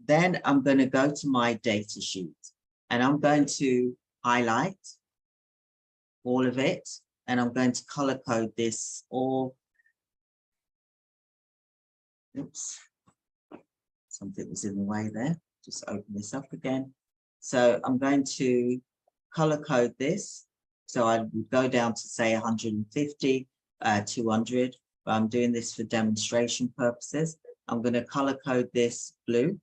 Then I'm going to go to my data sheet, and I'm going to highlight all of it, and I'm going to color code this all. Oops, something was in the way there. Just open this up again. So I'm going to color code this. So I would go down to, say, 150, 200, but I'm doing this for demonstration purposes. I'm going to color code this blue.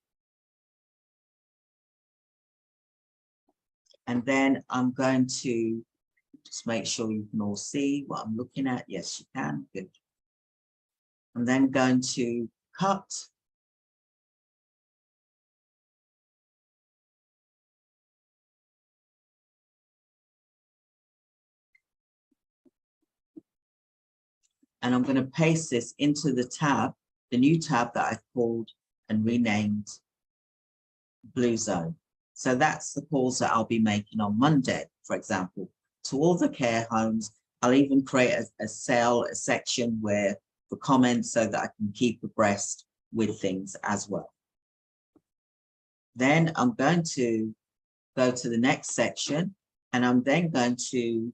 And then I'm going to just make sure you can all see what I'm looking at. Yes, you can. Good. I'm then going to cut. And I'm going to paste this into the tab, the new tab that I've called and renamed Blue Zone. So that's the calls that I'll be making on Monday, for example, to all the care homes. I'll even create a cell, a section where for comments, so that I can keep abreast with things as well. Then I'm going to go to the next section, and I'm then going to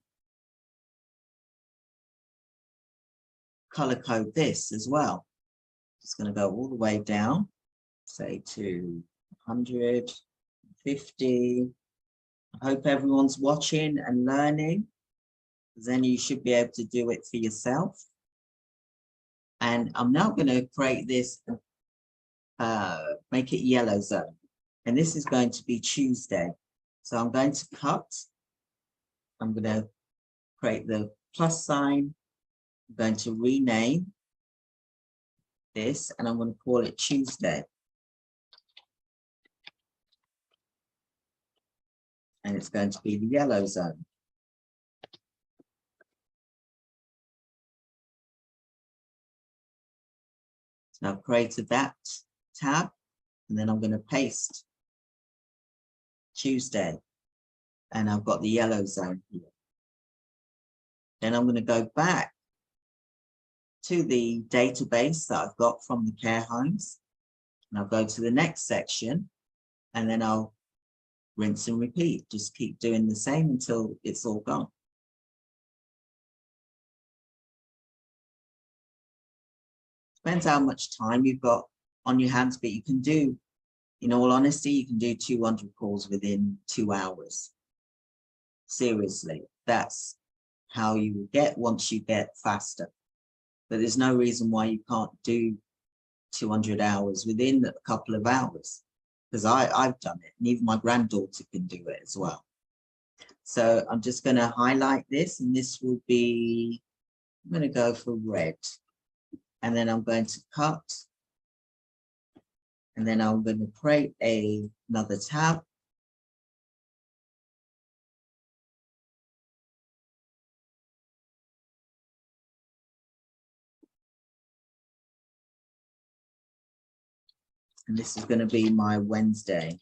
color code this as well. Just going to go all the way down, say to 150. I hope everyone's watching and learning, because then you should be able to do it for yourself. And I'm now going to create this, make it yellow zone. And this is going to be Tuesday. So I'm going to cut. I'm going to create the plus sign. I'm going to rename this, and I'm going to call it Tuesday. And it's going to be the yellow zone. So I've created that tab, and then I'm going to paste Tuesday, and I've got the yellow zone here. Then I'm going to go back to the database that I've got from the care homes, and I'll go to the next section, and then I'll rinse and repeat. Just keep doing the same until it's all gone. Depends how much time you've got on your hands, but you can do, in all honesty, you can do 200 calls within 2 hours. Seriously, that's how you will get once you get faster. But there's no reason why you can't do 200 hours within a couple of hours, because I've done it, and even my granddaughter can do it as well. So I'm just going to highlight this, and this will be, I'm going to go for red, and then I'm going to cut, and then I'm going to create another tab. And this is going to be my Wednesday.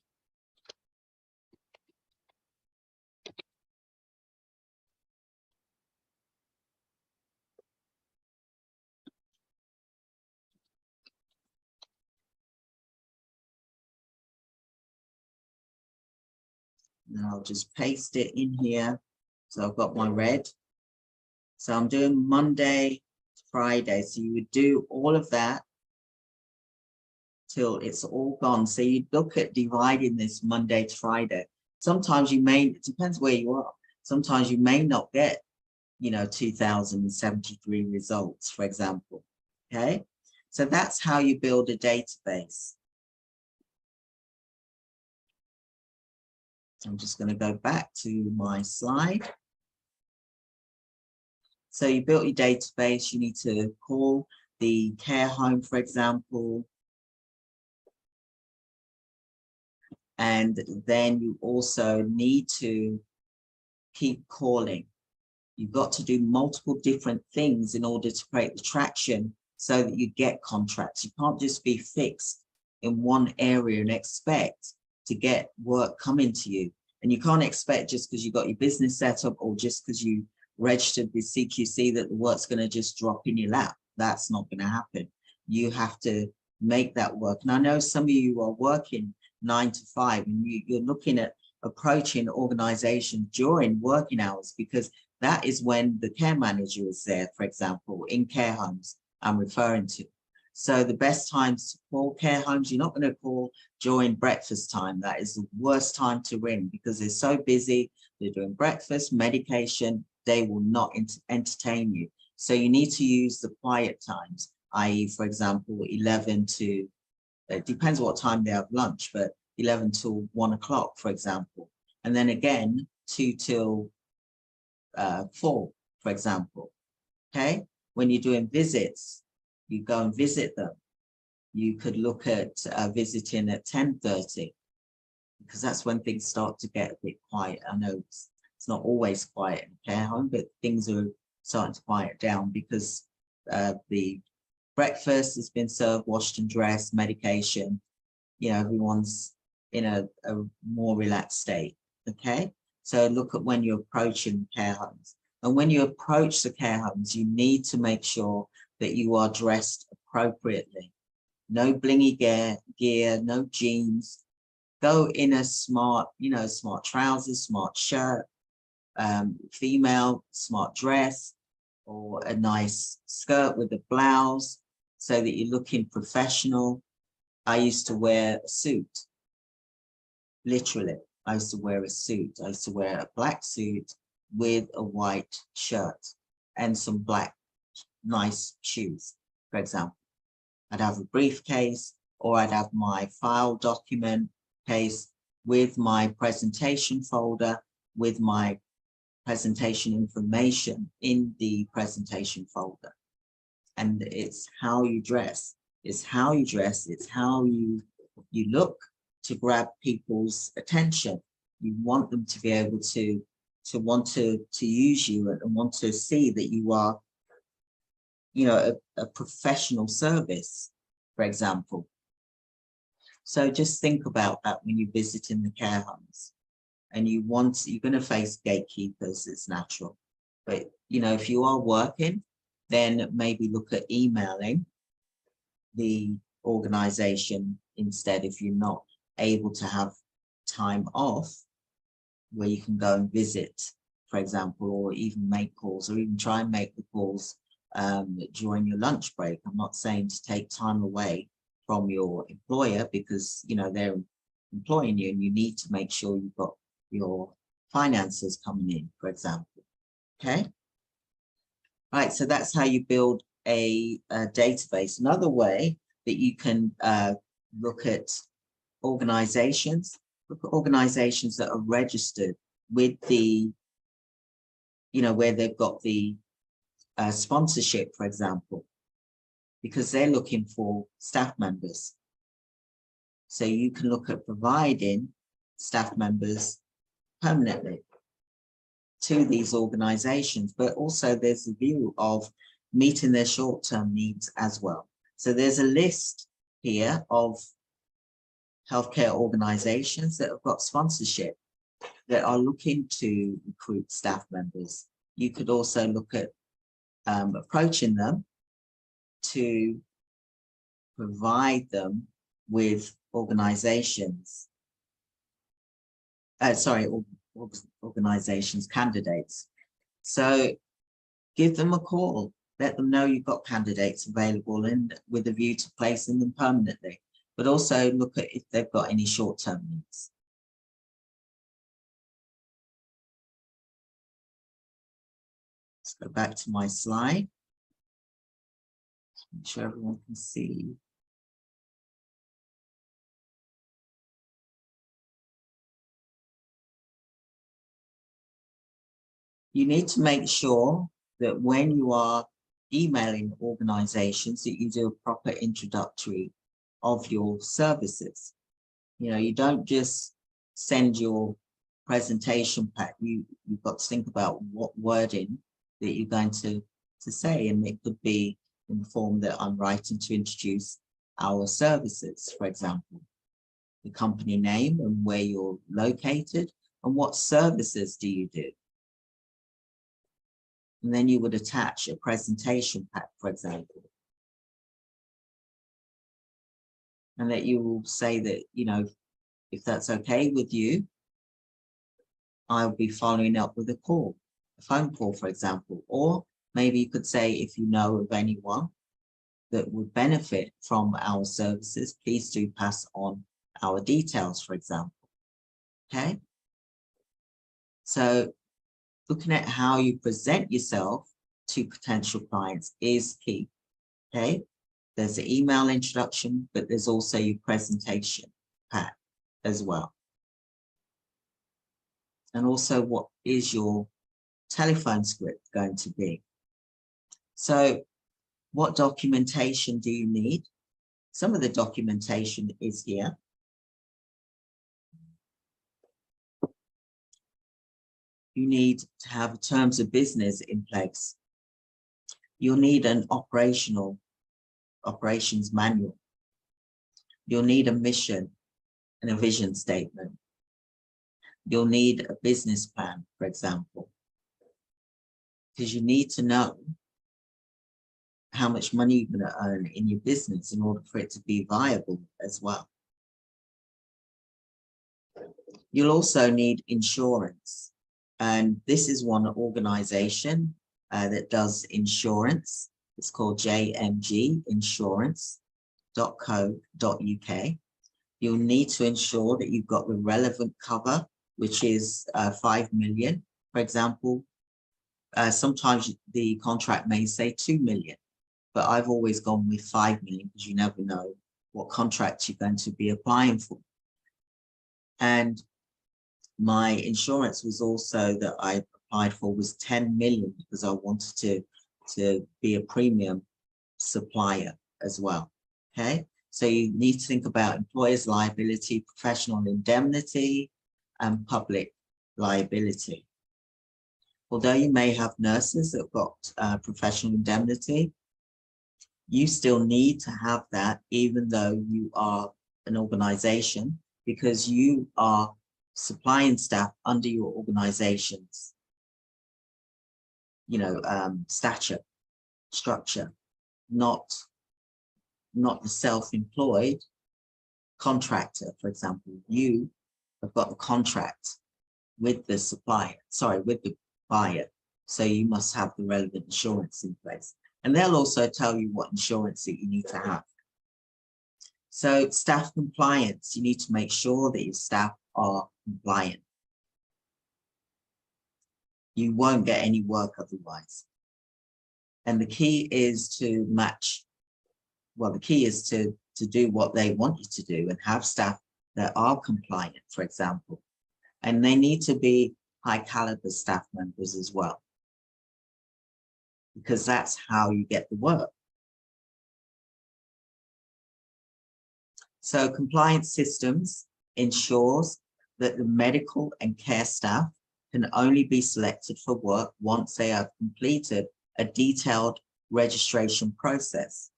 And I'll just paste it in here. So I've got my red. So I'm doing Monday to Friday. So you would do all of that till it's all gone. So you look at dividing this Monday to Friday. Sometimes you may, it depends where you are. Sometimes you may not get, 2073 results, for example. Okay. So that's how you build a database. I'm just going to go back to my slide. So you built your database, you need to call the care home, for example. And then you also need to keep calling. You've got to do multiple different things in order to create the traction so that you get contracts. You can't just be fixed in one area and expect to get work coming to you. And you can't expect just because you got your business set up or just because you registered with CQC that the work's going to just drop in your lap. That's not going to happen. You have to make that work. And I know some of you are working 9 to 5 and you're looking at approaching organizations during working hours, because that is when the care manager is there, for example, in care homes I'm referring to. So the best times to call care homes, you're not going to call during breakfast time. That is the worst time to ring because they're so busy. They're doing breakfast, medication. They will not entertain you. So you need to use the quiet times, i.e., for example, 11 to, it depends what time they have lunch, but 11 till 1 o'clock, for example. And then again, 2 till 4, for example. Okay. When you're doing visits, you go and visit them. You could look at visiting at 10:30 because that's when things start to get a bit quiet. I know it's not always quiet in a care home, but things are starting to quiet down because the breakfast has been served, washed and dressed, medication. Everyone's in a more relaxed state. Okay. So look at when you're approaching care homes. And when you approach the care homes, you need to make sure that you are dressed appropriately. No blingy gear, no jeans. Go in a smart, smart trousers, smart shirt, female, smart dress, or a nice skirt with a blouse, so that you're looking professional. I used to wear a suit. Literally, I used to wear a suit. I used to wear a black suit with a white shirt and some black nice shoes, for example. I'd have a briefcase, or I'd have my file document case with my presentation folder, with my presentation information in the presentation folder. And it's how you dress. It's how you dress. It's how you look to grab people's attention. You want them to be able to want to use you and want to see that you are, you know, a professional service, for example. So just think about that when you're visiting the care homes, and you're going to face gatekeepers. It's natural. But, you know, if you are working, then maybe look at emailing the organization instead, if you're not able to have time off where you can go and visit, for example, or even make calls, or even try and make the calls during your lunch break. I'm not saying to take time away from your employer, because, you know, they're employing you and you need to make sure you've got your finances coming in, for example. Okay. Right, so that's how you build a database. Another way that you can look at organizations that are registered with the, you know, where they've got the sponsorship, for example, because they're looking for staff members. So you can look at providing staff members permanently to these organizations, but also there's a view of meeting their short-term needs as well. So there's a list here of healthcare organizations that have got sponsorship that are looking to recruit staff members. You could also look at approaching them to provide them with organizations, organizations, candidates. So give them a call, let them know you've got candidates available, and with a view to placing them permanently, but also look at if they've got any short-term needs. Let's go back to my slide. Make sure everyone can see. You need to make sure that when you are emailing organizations that you do a proper introductory of your services. You know, you don't just send your presentation pack. You've got to think about what wording that you're going to say, and it could be in the form that I'm writing to introduce our services, for example, the company name and where you're located and what services do you do. And then you would attach a presentation pack, for example. And that you will say that, you know, if that's okay with you, I'll be following up with a call, a phone call, for example. Or maybe you could say, if you know of anyone that would benefit from our services, please do pass on our details, for example. Okay. So looking at how you present yourself to potential clients is key. Okay. There's the email introduction, but there's also your presentation pack as well. And also, what is your telephone script going to be? So what documentation do you need? Some of the documentation is here. You need to have terms of business in place. You'll need an operations manual. You'll need a mission and a vision statement. You'll need a business plan, for example, because you need to know how much money you're going to earn in your business in order for it to be viable as well. You'll also need insurance. And this is one organization that does insurance. It's called jmginsurance.co.uk. You'll need to ensure that you've got the relevant cover, which is 5 million, for example. Sometimes the contract may say 2 million, but I've always gone with 5 million because you never know what contract you're going to be applying for. And my insurance was also that I applied for was 10 million because I wanted to be a premium supplier as well. Okay, so you need to think about employer's liability, professional indemnity, and public liability. Although you may have nurses that have got professional indemnity, you still need to have that even though you are an organization, because you are supplying staff under your organization's, structure, not the self-employed contractor. For example, you have got the contract with the supplier, with the buyer, so you must have the relevant insurance in place. And they'll also tell you what insurance that you need to have. So staff compliance, you need to make sure that your staff are compliant. You won't get any work otherwise. And the key is to match, the key is to do what they want you to do and have staff that are compliant, for example. And they need to be high caliber staff members as well, because that's how you get the work. So compliance systems ensures that the medical and care staff can only be selected for work once they have completed a detailed registration process.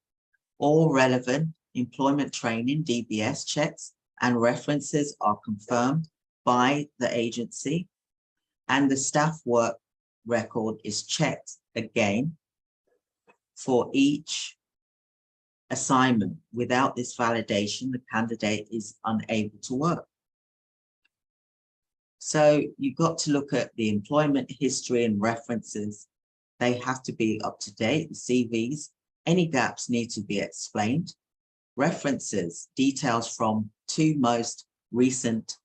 All relevant employment training, DBS checks and references are confirmed by the agency, and the staff work record is checked again for each assignment. Without this validation, the candidate is unable to work. So you've got to look at the employment history and references. They have to be up to date, the CVs. Any gaps need to be explained. References, details from 2 most recent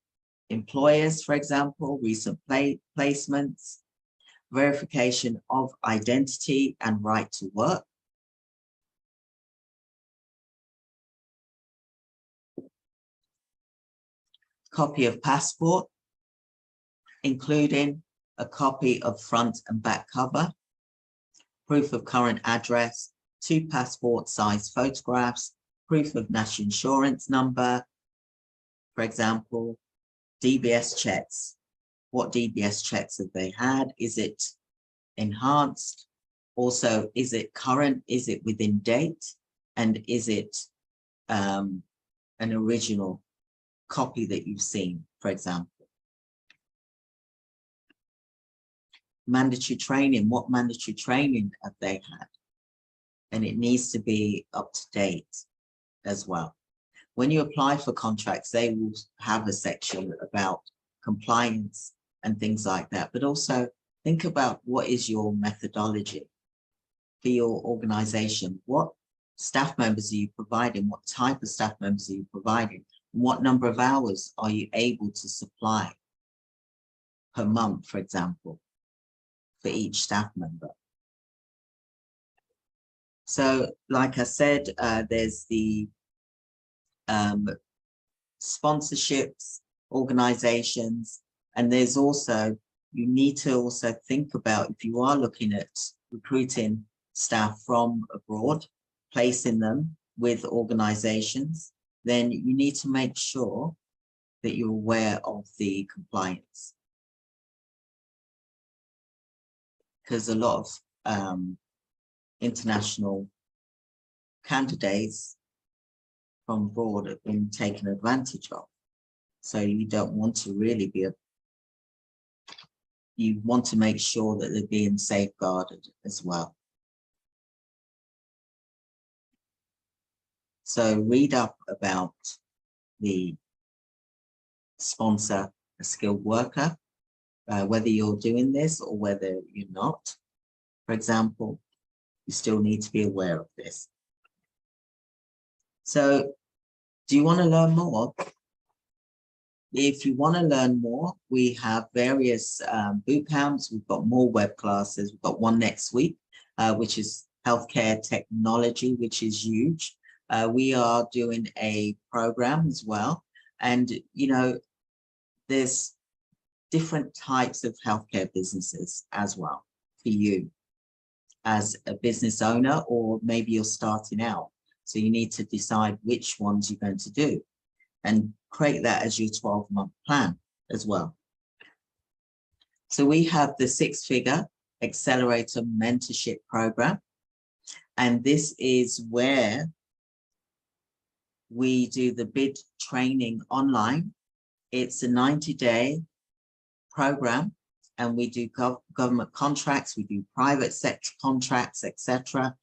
employers, for example, recent placements, verification of identity and right to work. Copy of passport, including a copy of front and back cover, proof of current address, 2 passport size photographs, proof of national insurance number, for example, DBS checks. What DBS checks have they had? Is it enhanced? Also, is it current? Is it within date? And is it an original copy that you've seen, for example? Mandatory training, what mandatory training have they had? And it needs to be up to date as well. When you apply for contracts, they will have a section about compliance and things like that, but also think about what is your methodology for your organization. What staff members are you providing? What type of staff members are you providing? What number of hours are you able to supply per month, for example, for each staff member? So, like I said, there's the sponsorships, organizations, and there's also, you need to also think about, if you are looking at recruiting staff from abroad, placing them with organizations, then you need to make sure that you're aware of the compliance. Because a lot of international candidates from abroad have been taken advantage of. So you don't want to really you want to make sure that they're being safeguarded as well. So read up about the sponsor a skilled worker, whether you're doing this or whether you're not. For example, You still need to be aware of this. So do you want to learn more? If you want to learn more, we have various boot camps. We've got more web classes. We've got one next week, which is healthcare technology, which is huge. We are doing a program as well. And, you know, there's different types of healthcare businesses as well for you as a business owner, or maybe you're starting out. So you need to decide which ones you're going to do and create that as your 12-month plan as well. So we have the 6-figure accelerator mentorship program. And this is where we do the bid training online. It's a 90-day program, and we do government contracts, we do private sector contracts, etc.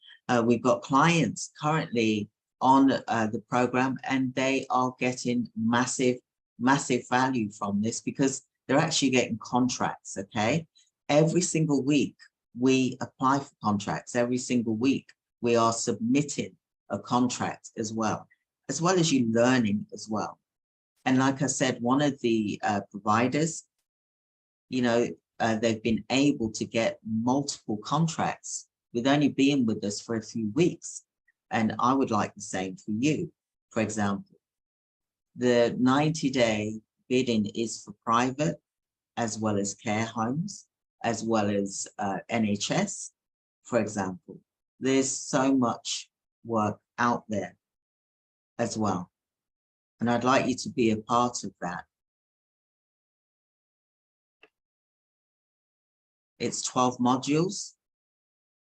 We've got clients currently on the program, and they are getting massive value from this because they're actually getting contracts. Okay, every single week we apply for contracts. Every single week we are submitting a contract as well as you learning as well. And like I said, one of the providers, you know, they've been able to get multiple contracts with only being with us for a few weeks. And I would like the same for you. For example, the 90-day bidding is for private as well as care homes, as well as NHS, for example. There's so much work out there as well. And I'd like you to be a part of that. It's 12 modules.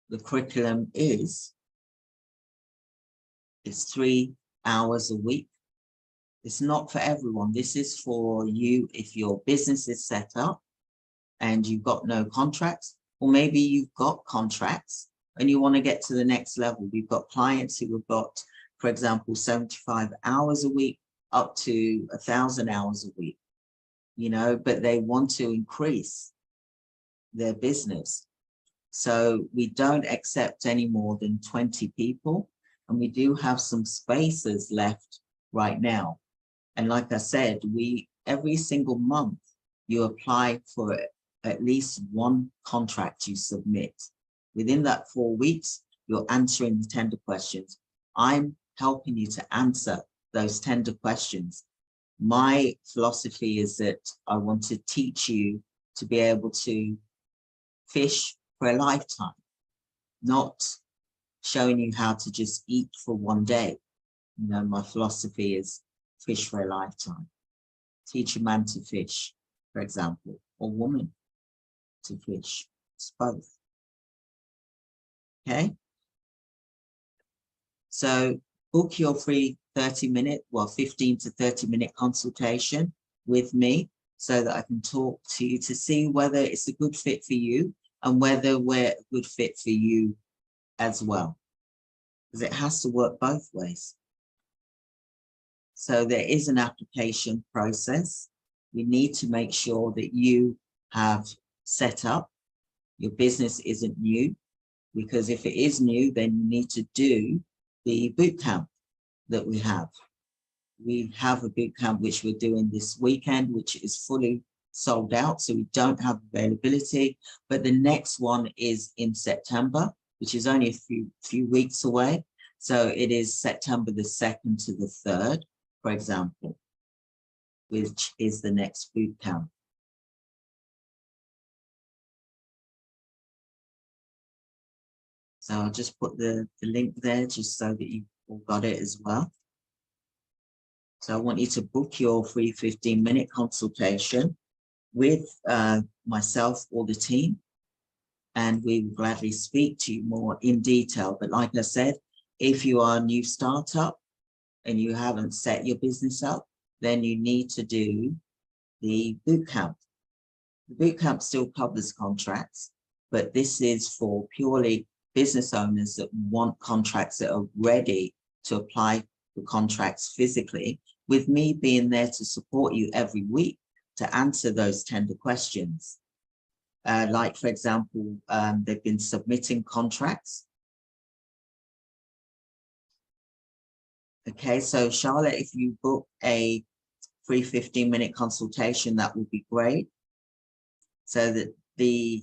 The curriculum is, it's 3 hours a week. It's not for everyone. This is for you if your business is set up and you've got no contracts, or maybe you've got contracts and you want to get to the next level. We've got clients who have got, for example, 75 hours a week up to 1,000 hours a week, you know, but they want to increase their business. So we don't accept any more than 20 people, and we do have some spaces left right now. And like I said, every single month you apply for at least one contract you submit. Within that 4 weeks, you're answering the tender questions. I'm helping you to answer those tender questions. My philosophy is that I want to teach you to be able to fish for a lifetime, not showing you how to just eat for one day. You know, my philosophy is fish for a lifetime. Teach a man to fish, for example, or woman to fish. It's both. Okay? So book your free 30-minute, well, 15 to 30-minute consultation with me so that I can talk to you to see whether it's a good fit for you and whether we're a good fit for you as well. Because it has to work both ways. So there is an application process. We need to make sure that you have set up. Your business isn't new, because if it is new, then you need to do the boot camp that we have. We have a boot camp which we're doing this weekend, which is fully sold out, so we don't have availability. But the next one is in September, which is only a few weeks away. So it is September the 2nd to the 3rd, for example, which is the next boot camp. So I'll just put the link there just so that you've all got it as well. So I want you to book your free 15-minute consultation with myself or the team, and we will gladly speak to you more in detail. But like I said, if you are a new startup and you haven't set your business up, then you need to do the boot camp. The boot camp still covers contracts, but this is for purely business owners that want contracts, that are ready to apply for contracts physically, with me being there to support you every week to answer those tender questions. Like, for example, they've been submitting contracts Okay, so Charlotte, if you book a free 15-minute consultation, that would be great. So that the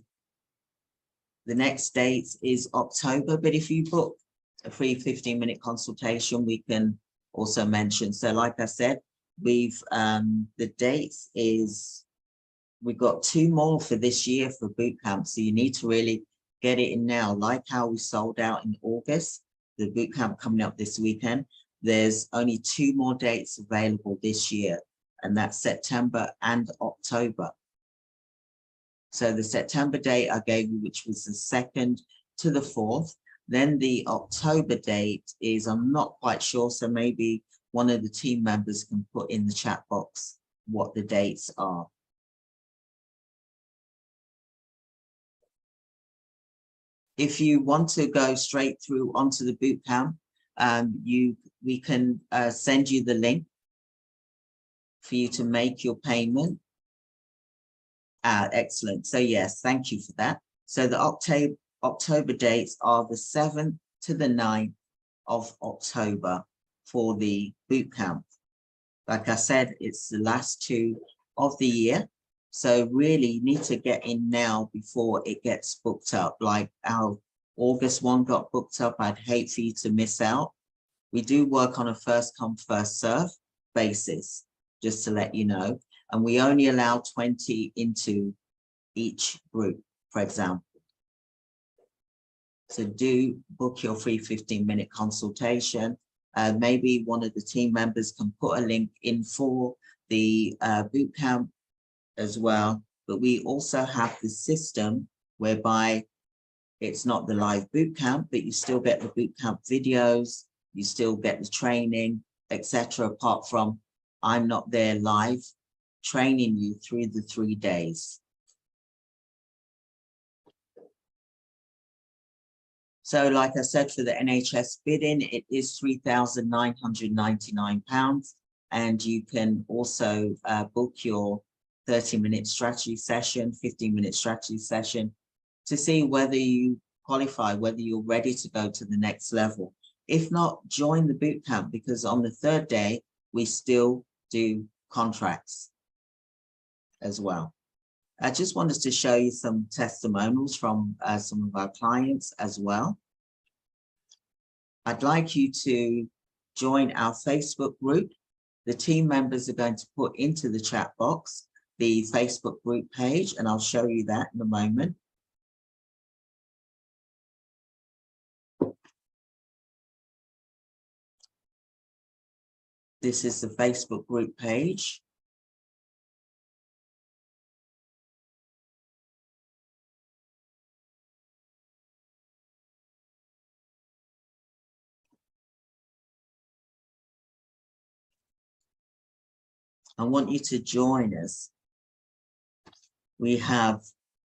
next date is October, but if you book a free 15-minute consultation, we can also mention. So like I said, we've the dates is we've got 2 more for this year for boot camp. So you need to really get it in now, like how we sold out in August, the boot camp coming up this weekend. There's only 2 more dates available this year, and that's September and October. So the September date I gave you, which was the 2nd to the 4th. Then the October date is, I'm not quite sure, so maybe one of the team members can put in the chat box what the dates are. If you want to go straight through onto the boot camp, we can send you the link for you to make your payment. Excellent. So yes, thank you for that. So the October dates are the 7th to the 9th of October for the boot camp. Like I said, it's the last 2 of the year. So really you need to get in now before it gets booked up. Like our August one got booked up. I'd hate for you to miss out. We do work on a first come, first serve basis, just to let you know. And we only allow 20 into each group, for example. So do book your free 15-minute consultation. Maybe one of the team members can put a link in for the boot camp as well. But we also have the system whereby it's not the live boot camp, but you still get the boot camp videos, you still get the training, etc. Apart from I'm not there live training you through the 3 days. So like I said, for the NHS bidding, it is £3,999. And you can also book your 30-minute strategy session, 15-minute strategy session to see whether you qualify, whether you're ready to go to the next level. If not, join the boot camp, because on the 3rd day, we still do contracts as well. I just wanted to show you some testimonials from some of our clients as well. I'd like you to join our Facebook group. The team members are going to put into the chat box the Facebook group page, and I'll show you that in a moment. This is the Facebook group page. I want you to join us. We have,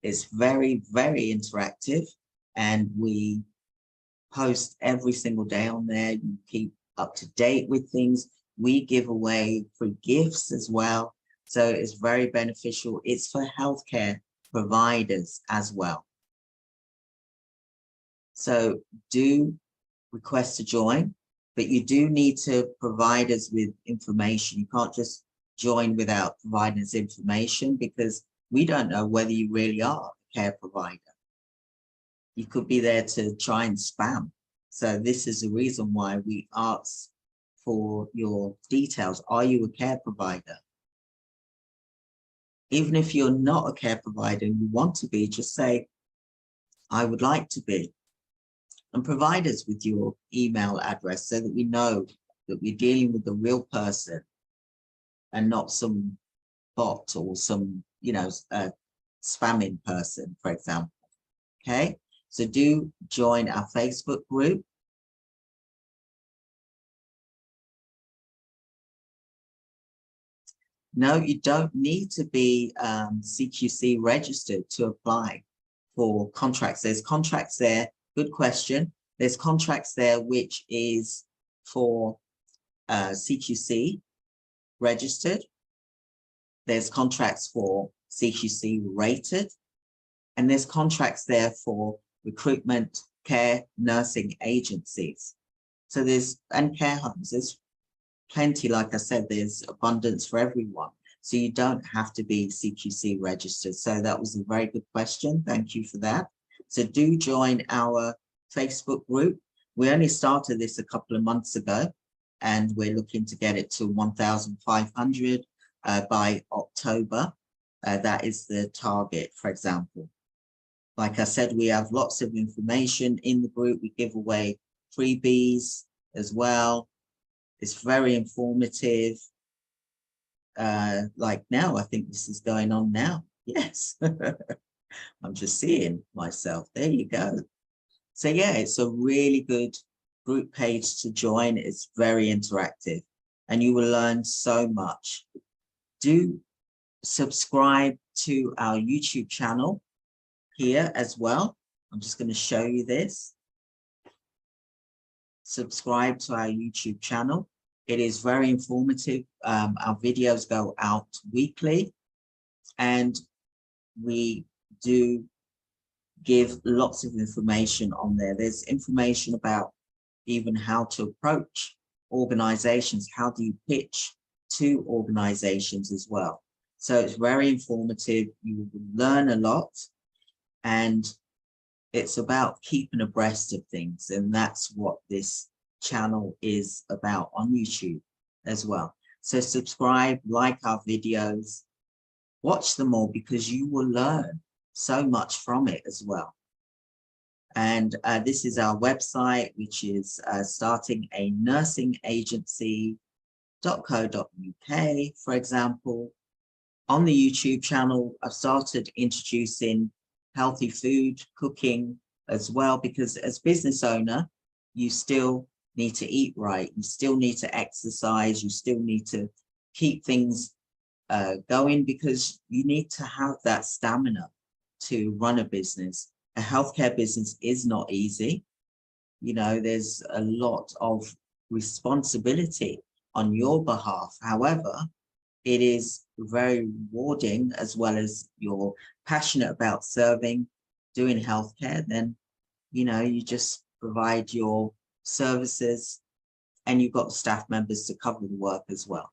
it's very, very interactive, and we post every single day on there. You keep up to date with things. We give away free gifts as well. So it's very beneficial. It's for healthcare providers as well. So do request to join, but you do need to provide us with information. You can't just join without providing us information, because we don't know whether you really are a care provider. You could be there to try and spam. So this is the reason why we ask for your details. Are you a care provider? Even if you're not a care provider and you want to be, just say, I would like to be. And provide us with your email address so that we know that we're dealing with a real person and not some bot or some, spamming person, for example. Okay, so do join our Facebook group. No, you don't need to be CQC registered to apply for contracts. There's contracts there. Good question. There's contracts there which is for CQC registered. There's contracts for CQC rated. And there's contracts there for recruitment, care, nursing agencies. So and care homes, there's plenty, like I said, there's abundance for everyone. So you don't have to be CQC registered. So that was a very good question. Thank you for that. So do join our Facebook group. We only started this a couple of months ago, and we're looking to get it to 1,500 by October. That is the target, for example. Like I said, we have lots of information in the group. We give away freebies as well. It's very informative. Like now, I think this is going on now. Yes. I'm just seeing myself. There you go. So yeah, it's a really good group page to join. It's very interactive and you will learn so much. Do subscribe to our YouTube channel here as well. I'm just going to show you this. Subscribe to our YouTube channel. It is very informative. Our videos go out weekly and we do give lots of information on there. There's information about even how to approach organizations. How do you pitch to organizations as well? So it's very informative. You will learn a lot and it's about keeping abreast of things. And that's what this channel is about on YouTube as well. So subscribe, like our videos, watch them all because you will learn so much from it as well. And this is our website, which is startinganursingagency.co.uk, for example. On the YouTube channel, I've started introducing healthy food, cooking as well, because as business owner, you still need to eat right. You still need to exercise. You still need to keep things going because you need to have that stamina to run a business. A healthcare business is not easy. You know, there's a lot of responsibility on your behalf. However, it is very rewarding, as well as you're passionate about serving, doing healthcare, then, you know, you just provide your services and you've got staff members to cover the work as well.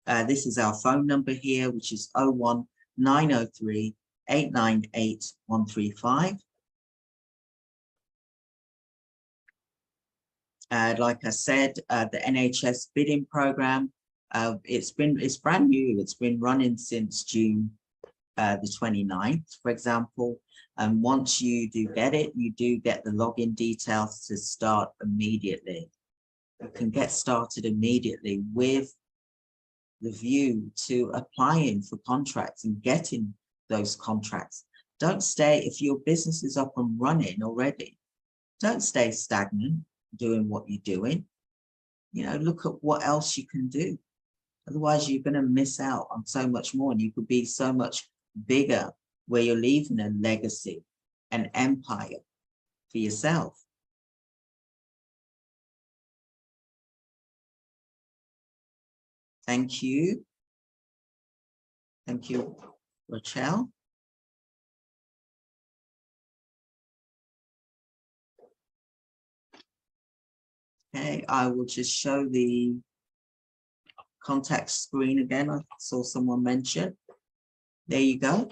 This is our phone number here, which is 01903 898 135. Like I said, the NHS bidding program, it's brand new. It's been running since June the 29th, for example. And once you do get it, you do get the login details to start immediately. You can get started immediately with the view to applying for contracts and getting those contracts. Don't stay, if your business is up and running already, don't stay stagnant doing what you're doing. You know, look at what else you can do. Otherwise, you're going to miss out on so much more and you could be so much bigger where you're leaving a legacy, an empire for yourself. Thank you. Thank you, Rachel. Okay, I will just show the contact screen again. I saw someone mention. There you go.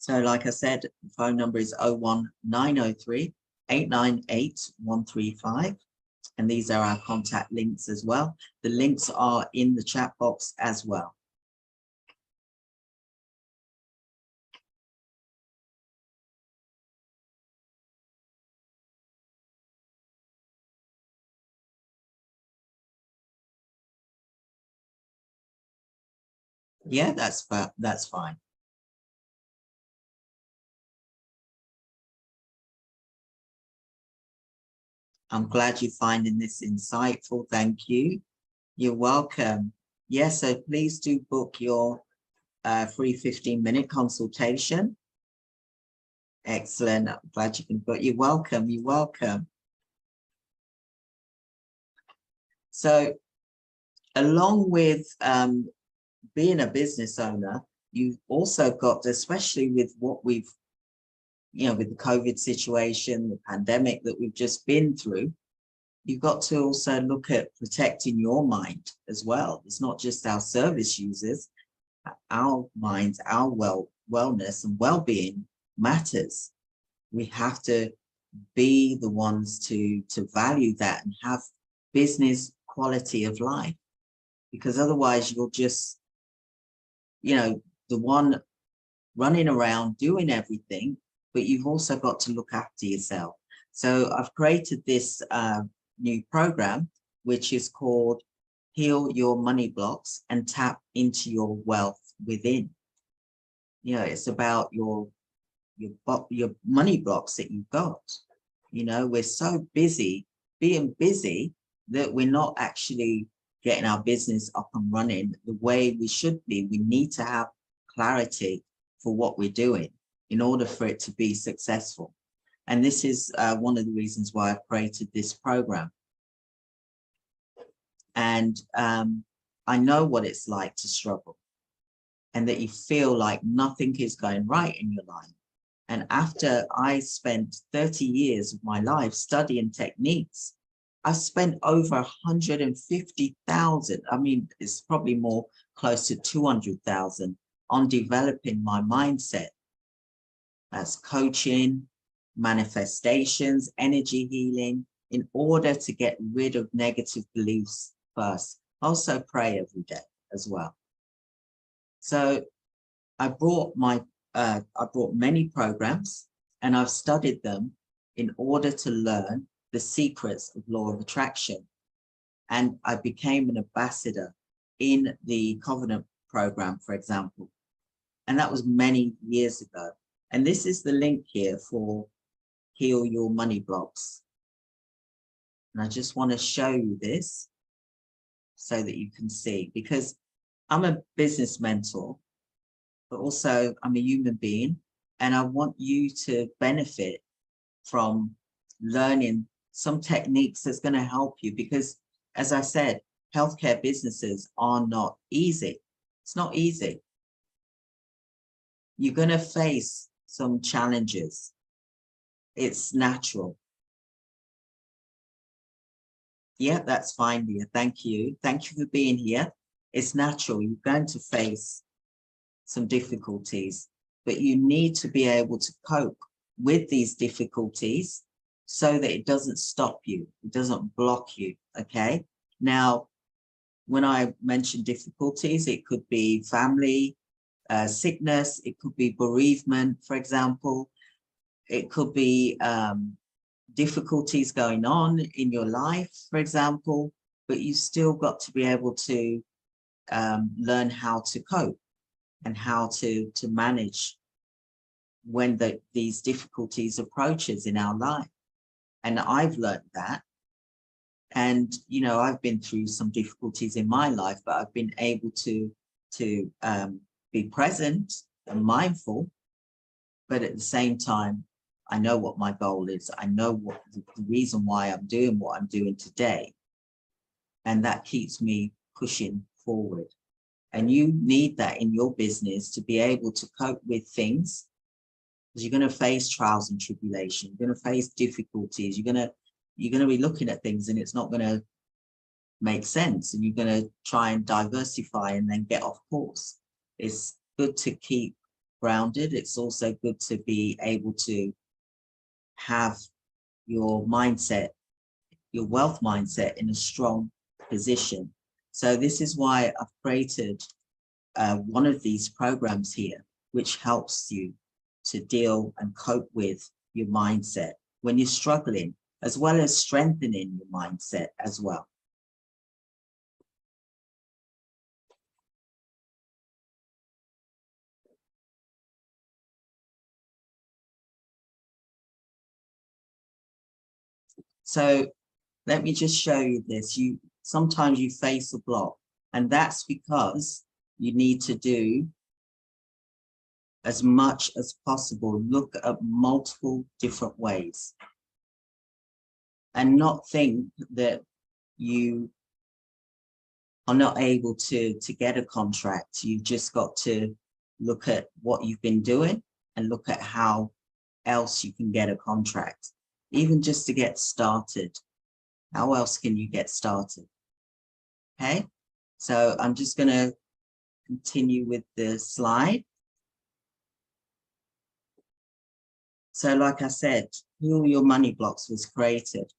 So like I said, the phone number is 01903 898 135. And these are our contact links as well. The links are in the chat box as well. Yeah, that's fine. I'm glad you're finding this insightful. Thank you. You're welcome. Yeah, so please do book your free 15-minute consultation. Excellent. I'm glad you can book. You're welcome. You're welcome. So along with being a business owner, you've also got, especially with what we've, with the COVID situation, the pandemic that we've just been through, you've got to also look at protecting your mind as well. It's not just our service users, our minds, our wellness and well-being matters. We have to be the ones to value that and have business quality of life, because otherwise you'll just, the one running around doing everything, but you've also got to look after yourself. So I've created this new program, which is called Heal Your Money Blocks and Tap into Your Wealth Within. It's about your money blocks that you've got. We're so being busy that we're not actually getting our business up and running the way we should be. We need to have clarity for what we're doing in order for it to be successful. And this is one of the reasons why I've created this program. And I know what it's like to struggle and that you feel like nothing is going right in your life. And after I spent 30 years of my life studying techniques, I've spent over 150,000. I mean, it's probably more close to 200,000 on developing my mindset. That's coaching, manifestations, energy healing, in order to get rid of negative beliefs first. Also pray every day as well. So I brought many programs and I've studied them in order to learn the secrets of law of attraction. And I became an ambassador in the Covenant program, for example. And that was many years ago. And this is the link here for Heal Your Money Blocks. And I just want to show you this so that you can see, because I'm a business mentor, but also I'm a human being, and I want you to benefit from learning some techniques that's going to help you, because as I said, healthcare businesses are not easy. It's not easy. You're going to face some challenges. It's natural. Yeah, that's fine, dear. Thank you. Thank you for being here. It's natural. You're going to face some difficulties, but you need to be able to cope with these difficulties so that it doesn't stop you. It doesn't block you. Okay. Now, when I mention difficulties, it could be family, sickness, it could be bereavement, for example. It could be difficulties going on in your life, for example, but you still got to be able to learn how to cope and how to manage when these difficulties approaches in our life. And I've learned that. And, I've been through some difficulties in my life, but I've been able to be present and mindful. But at the same time, I know what my goal is. I know what the reason why I'm doing what I'm doing today. And that keeps me pushing forward. And you need that in your business to be able to cope with things, because you're going to face trials and tribulation. You're going to face difficulties. You're going to be looking at things and it's not going to make sense. And you're going to try and diversify and then get off course. It's good to keep grounded. It's also good to be able to have your mindset, your wealth mindset in a strong position. So this is why I've created one of these programs here, which helps you to deal and cope with your mindset when you're struggling, as well as strengthening your mindset as well. So let me just show you this. Sometimes you face a block, and that's because you need to do as much as possible, look at multiple different ways and not think that you are not able to get a contract. You've just got to look at what you've been doing and look at how else you can get a contract, even just to get started. How else can you get started? Okay, so I'm just going to continue with the slide. So like I said, Heal Your Money Blocks was created.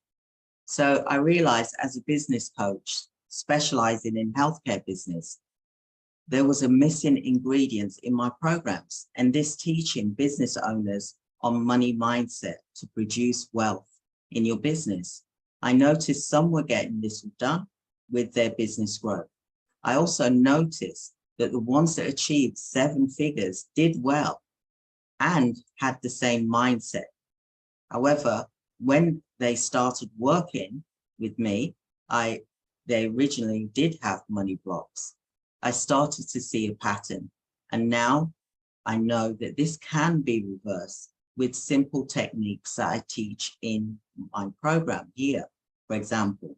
So I realized as a business coach specializing in healthcare business, there was a missing ingredient in my programs, and this teaching business owners on money mindset to produce wealth in your business. I noticed some were getting this done with their business growth. I also noticed that the ones that achieved 7 figures did well and had the same mindset. However, when they started working with me, they originally did have money blocks. I started to see a pattern, and now I know that this can be reversed with simple techniques that I teach in my program here, for example.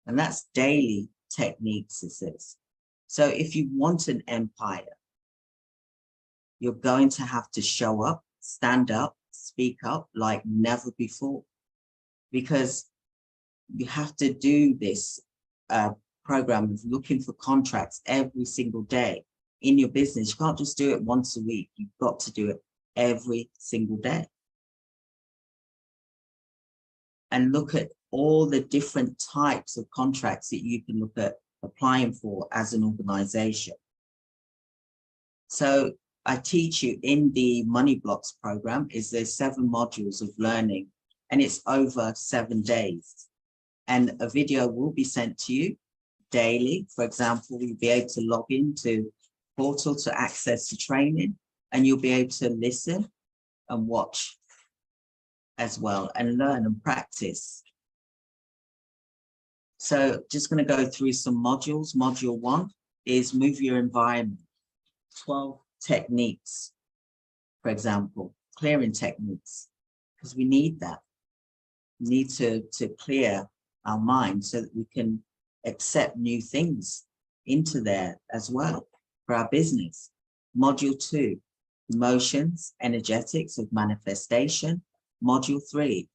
And that's daily techniques, it says. So if you want an empire, you're going to have to show up, stand up, speak up like never before, because you have to do this program of looking for contracts every single day in your business. You can't just do it once a week. You've got to do it every single day. And look at all the different types of contracts that you can look at applying for as an organization. So I teach you in the Money Blocks program is there's 7 modules of learning, and it's over 7 days. And a video will be sent to you daily. For example, you'll be able to log into portal to access the training, and you'll be able to listen and watch as well and learn and practice. So just going to go through some modules. Module 1 is move your environment. 12 techniques, for example, clearing techniques, because we need that. We need to clear our mind so that we can accept new things into there as well for our business. Module 2, emotions, energetics of manifestation. Module 3,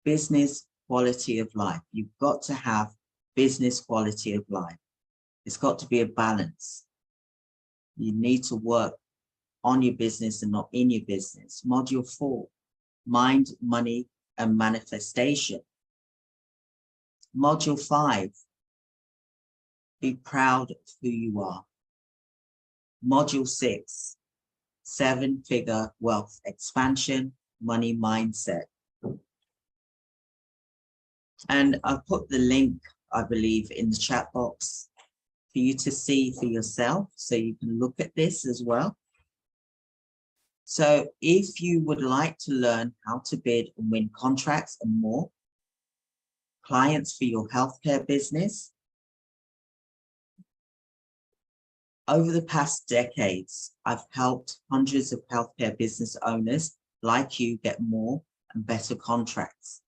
business quality of life. You've got to have business quality of life. It's got to be a balance. You need to work on your business and not in your business. Module 4, mind, money, and manifestation. Module 5, be proud of who you are. Module 6, 7-figure wealth expansion, money mindset. And I've put the link, I believe, in the chat box for you to see for yourself, so you can look at this as well. So if you would like to learn how to bid and win contracts and more, clients for your healthcare business, over the past decades, I've helped hundreds of healthcare business owners like you get more and better contracts.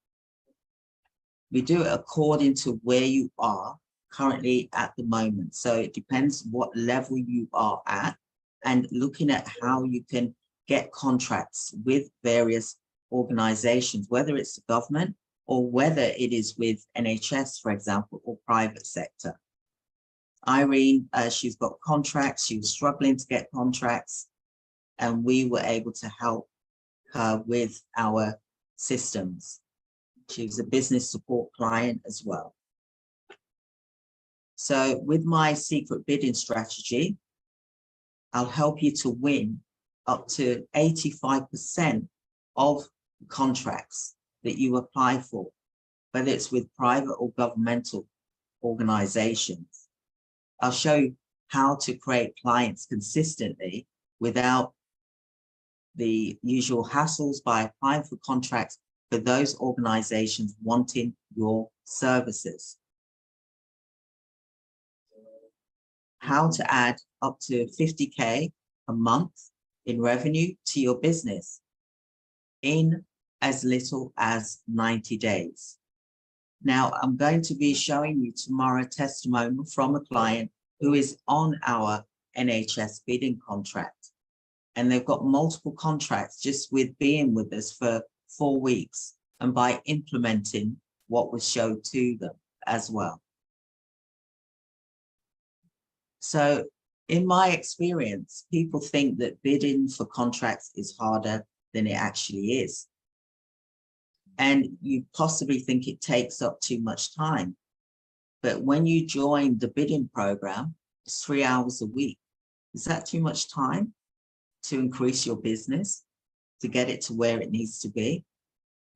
We do it according to where you are currently at the moment. So it depends what level you are at, and looking at how you can get contracts with various organizations, whether it's the government or whether it is with NHS, for example, or private sector. Irene, she's got contracts. She was struggling to get contracts, and we were able to help her with our systems. She was a business support client as well. So with my secret bidding strategy, I'll help you to win up to 85% of the contracts that you apply for, whether it's with private or governmental organizations. I'll show you how to create clients consistently without the usual hassles by applying for contracts for those organizations wanting your services. How to add up to 50K a month in revenue to your business in as little as 90 days. Now, I'm going to be showing you tomorrow a testimonial from a client who is on our NHS bidding contract. And they've got multiple contracts just with being with us for 4 weeks and by implementing what was showed to them as well. So in my experience, people think that bidding for contracts is harder than it actually is. And you possibly think it takes up too much time. But when you join the bidding program, it's 3 hours a week. Is that too much time to increase your business, to get it to where it needs to be?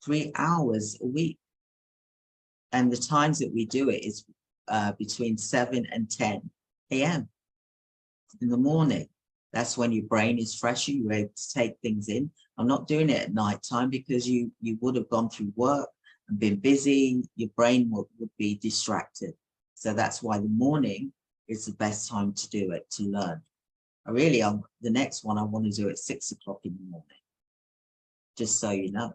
3 hours a week. And the times that we do it is between 7 and 10 a.m. in the morning. That's when your brain is fresher, you're able to take things in. I'm not doing it at night time because you would have gone through work and been busy, your brain would be distracted. So that's why the morning is the best time to do it, to learn. The next one I want to do at 6 o'clock in the morning, just so you know.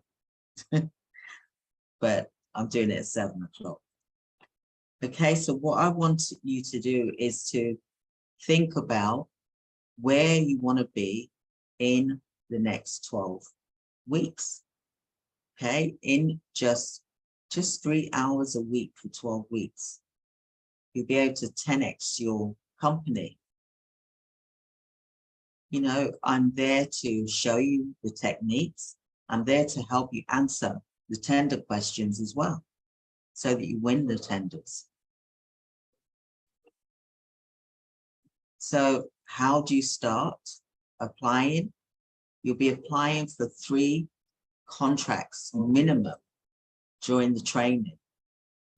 But I'm doing it at 7 o'clock. Okay, so what I want you to do is to think about where you want to be in the next 12 weeks. Okay, in just 3 hours a week for 12 weeks, you'll be able to 10x your company. You know, I'm there to show you the techniques. I'm there to help you answer the tender questions as well, so that you win the tenders. So how do you start applying? You'll be applying for 3 contracts minimum during the training.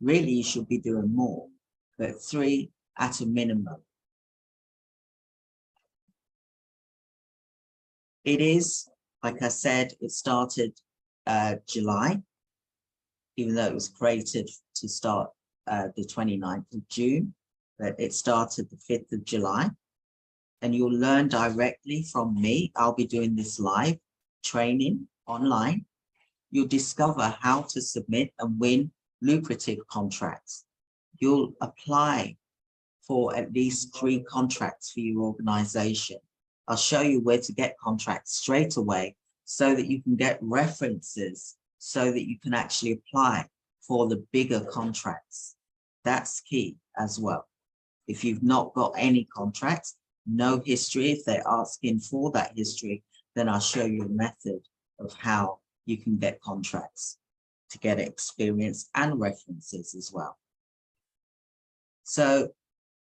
Really, you should be doing more, but 3 at a minimum. It is, like I said, it started July, even though it was created to start the 29th of June, but it started the 5th of July. And you'll learn directly from me. I'll be doing this live training online. You'll discover how to submit and win lucrative contracts. You'll apply for at least 3 contracts for your organization. I'll show you where to get contracts straight away so that you can get references, so that you can actually apply for the bigger contracts. That's key as well. If you've not got any contracts, no history, if they're asking for that history, then I'll show you a method of how you can get contracts to get experience and references as well. So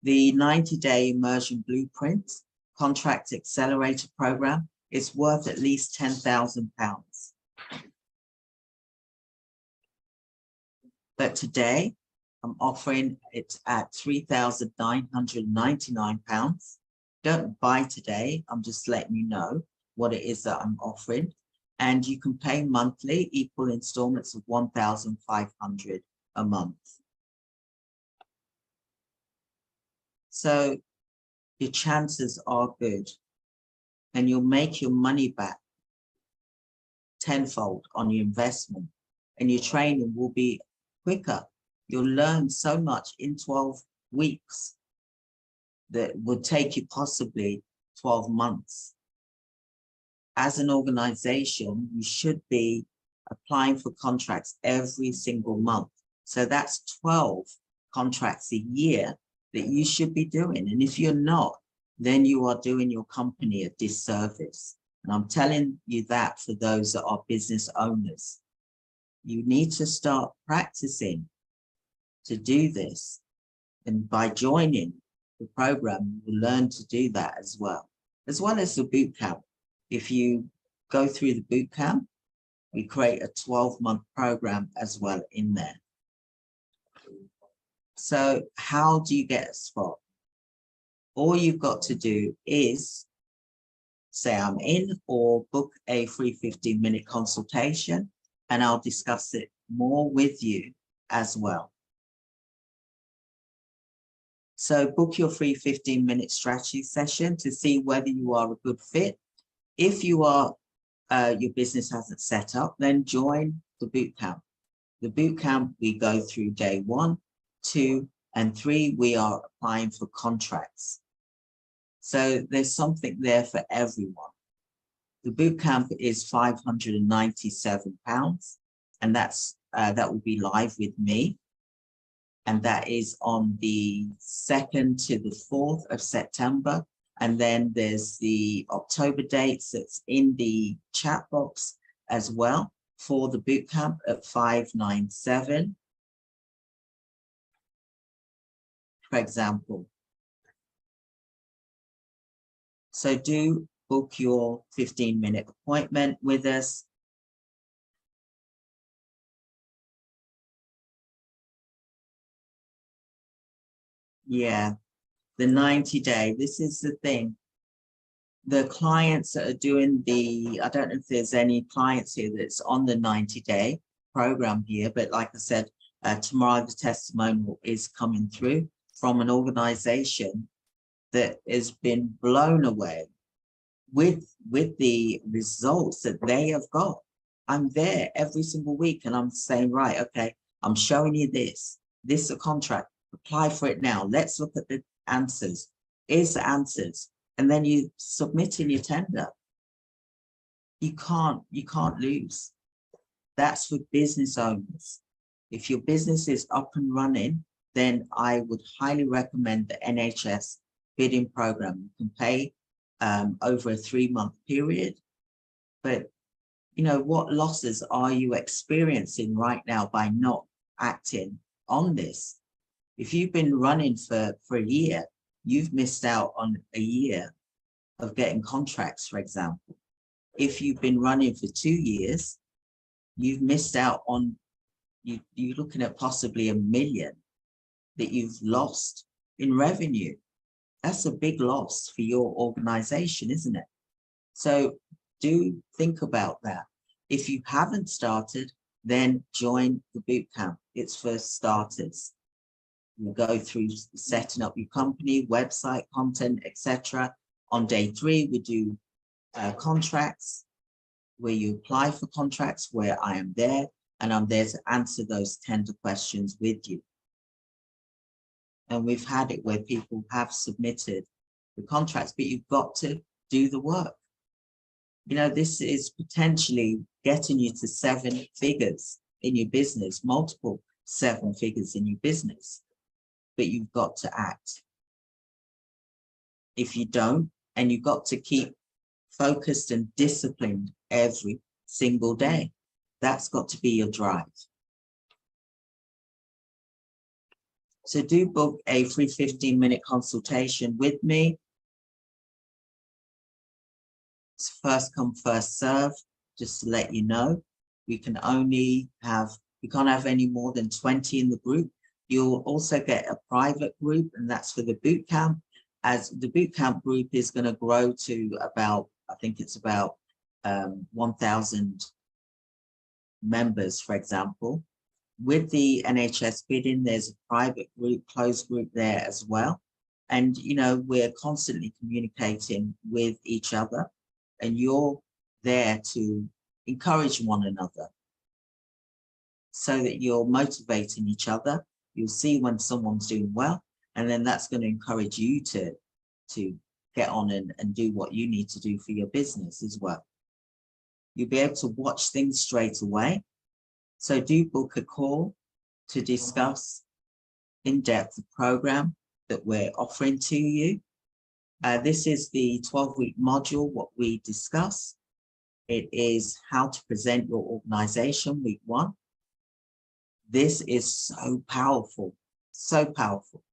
the 90-day immersion blueprint contract accelerator program is worth at least £10,000. But today I'm offering it at £3,999. Don't buy today. I'm just letting you know what it is that I'm offering. And you can pay monthly, equal installments of £1,500 a month. So your chances are good, and you'll make your money back tenfold on your investment, and your training will be quicker. You'll learn so much in 12 weeks that would take you possibly 12 months. As an organization, you should be applying for contracts every single month. So that's 12 contracts a year that you should be doing. And if you're not, then you are doing your company a disservice. And I'm telling you that for those that are business owners. You need to start practicing to do this. And by joining the program, you will learn to do that as well as the boot camp. If you go through the boot camp, we create a 12-month program as well in there. So how do you get a spot? All you've got to do is say I'm in, or book a free 15-minute consultation, and I'll discuss it more with you as well. So book your free 15-minute strategy session to see whether you are a good fit. If you are, your business hasn't set up, then join the boot camp. The boot camp, we go through day 1, 2, and 3. We are applying for contracts. So there's something there for everyone. The boot camp is £597, and that will be live with me. And that is on the 2nd to the 4th of September. And then there's the October dates that's in the chat box as well for the boot camp at 597, for example. So do book your 15-minute appointment with us. Yeah, the 90-day, this is the thing. The clients that are doing the, I don't know if there's any clients here that's on the 90-day program here, but like I said, tomorrow the testimonial is coming through from an organization that has been blown away with the results that they have got. I'm there every single week and I'm saying, right, okay, I'm showing you this is a contract, apply for it now. Let's look at the answers. Here's the answers. And then you submit in your tender. You can't lose. That's for business owners. If your business is up and running, then I would highly recommend the NHS bidding program. You can pay over a 3-month period. But, you know, what losses are you experiencing right now by not acting on this? If you've been running for a year, you've missed out on a year of getting contracts, for example. If you've been running for 2 years, you've missed out on, you're looking at possibly $1 million that you've lost in revenue. That's a big loss for your organization, isn't it? So do think about that. If you haven't started, then join the bootcamp. It's for starters. You go through setting up your company, website, content, etc. On day 3, we do contracts, where you apply for contracts, where I am there, and I'm there to answer those tender questions with you. And we've had it where people have submitted the contracts, but you've got to do the work. You know, this is potentially getting you to 7 figures in your business, multiple 7 figures in your business, but you've got to act. If you don't, and you've got to keep focused and disciplined every single day. That's got to be your drive. So do book a free 15-minute consultation with me. It's first come, first serve, just to let you know. We can't have any more than 20 in the group. You'll also get a private group, and that's for the boot camp, as the boot camp group is going to grow to about, I think it's about 1,000 members, for example. With the NHS bidding, there's a private group, closed group there as well. And, you know, we're constantly communicating with each other, and you're there to encourage one another so that you're motivating each other. You'll see when someone's doing well, and then that's going to encourage you to get on and do what you need to do for your business as well. You'll be able to watch things straight away. So do book a call to discuss in depth the program that we're offering to you. This is the 12-week module, what we discuss. It is how to present your organization, week 1. This is so powerful, so powerful,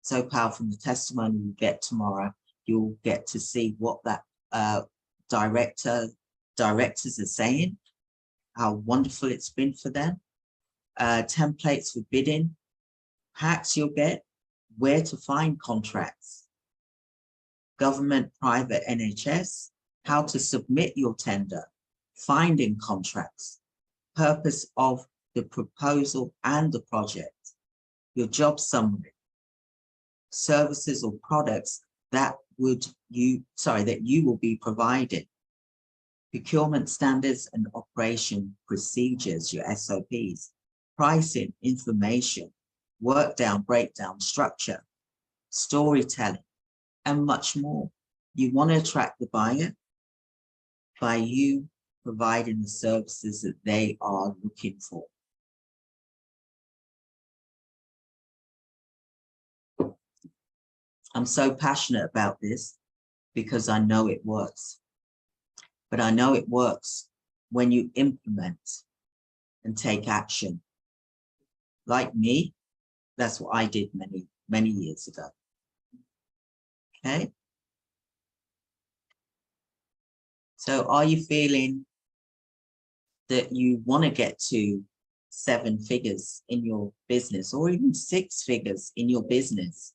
so powerful. The testimony you get tomorrow, you'll get to see what that directors are saying, how wonderful it's been for them. Templates for bidding, hacks you'll get, where to find contracts, government, private, NHS, how to submit your tender, finding contracts, purpose of the proposal and the project, your job summary, services or products that you will be providing, procurement standards and operation procedures, your SOPs, pricing, information, workdown, breakdown, structure, storytelling, and much more. You want to attract the buyer by you providing the services that they are looking for. I'm so passionate about this because I know it works. But I know it works when you implement and take action. Like me, that's what I did many years ago. Okay. So are you feeling that you want to get to 7 figures in your business, or even 6 figures in your business?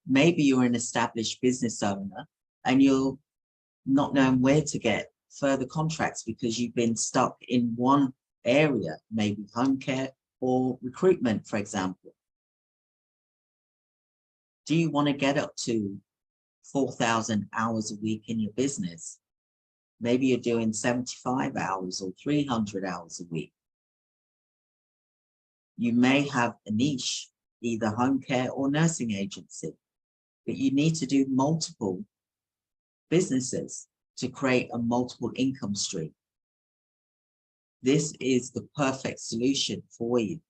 Maybe you're an established business owner and you're not knowing where to get further contracts because you've been stuck in one area, maybe home care or recruitment, for example. Do you want to get up to 4,000 hours a week in your business? Maybe you're doing 75 hours or 300 hours a week. You may have a niche, either home care or nursing agency, but you need to do multiple businesses to create a multiple income stream. This is the perfect solution for you.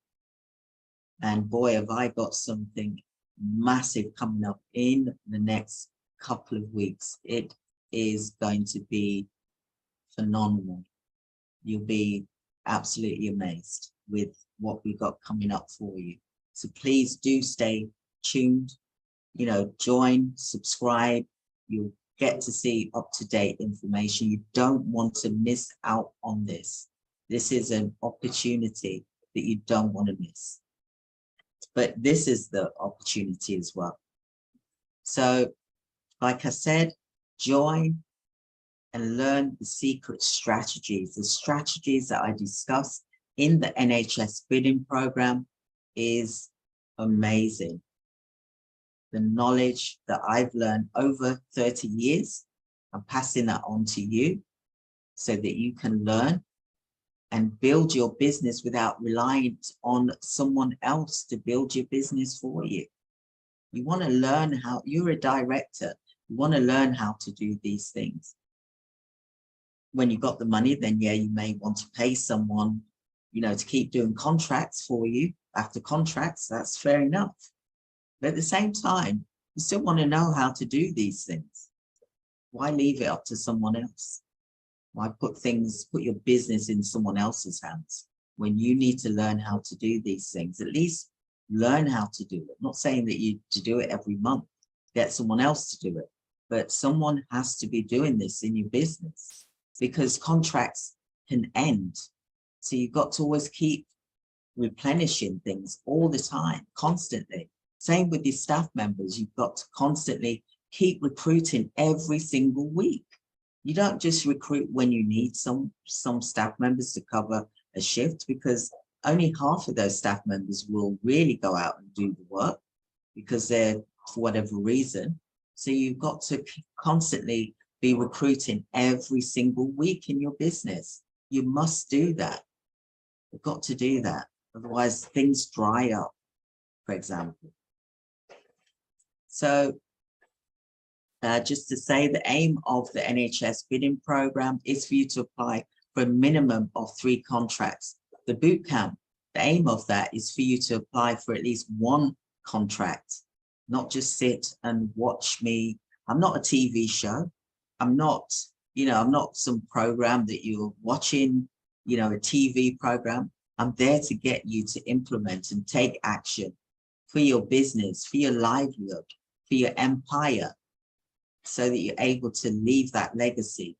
And boy, have I got something massive coming up in the next couple of weeks. It is going to be phenomenal. You'll be absolutely amazed with what we got coming up for you. So please do stay tuned, join, subscribe. You'll get to see up-to-date information. You don't want to miss out on this. This is an opportunity that you don't want to miss. But this is the opportunity as well. So, like I said, join and learn the secret strategies. The strategies that I discussed in the NHS bidding program is amazing. The knowledge that I've learned over 30 years, I'm passing that on to you so that you can learn and build your business without relying on someone else to build your business for you. You want to learn how, you're a director, you want to learn how to do these things. When you've got the money, then yeah, you may want to pay someone, to keep doing contracts for you after contracts, that's fair enough. But at the same time, you still want to know how to do these things. Why leave it up to someone else? Why put your business in someone else's hands when you need to learn how to do these things? At least learn how to do it. I'm not saying that you to do it every month, get someone else to do it, but someone has to be doing this in your business because contracts can end. So you've got to always keep replenishing things all the time, constantly. Same with your staff members. You've got to constantly keep recruiting every single week. You don't just recruit when you need some staff members to cover a shift, because only half of those staff members will really go out and do the work because they're, for whatever reason. So you've got to constantly be recruiting every single week in your business. You must do that. You've got to do that. Otherwise things dry up, for example. So just to say, the aim of the NHS bidding program is for you to apply for a minimum of 3 contracts. The boot camp, the aim of that is for you to apply for at least 1 contract, not just sit and watch me. I'm not a TV show. I'm not, I'm not some program that you're watching, a TV program. I'm there to get you to implement and take action for your business, for your livelihood, for your empire, so that you're able to leave that legacy.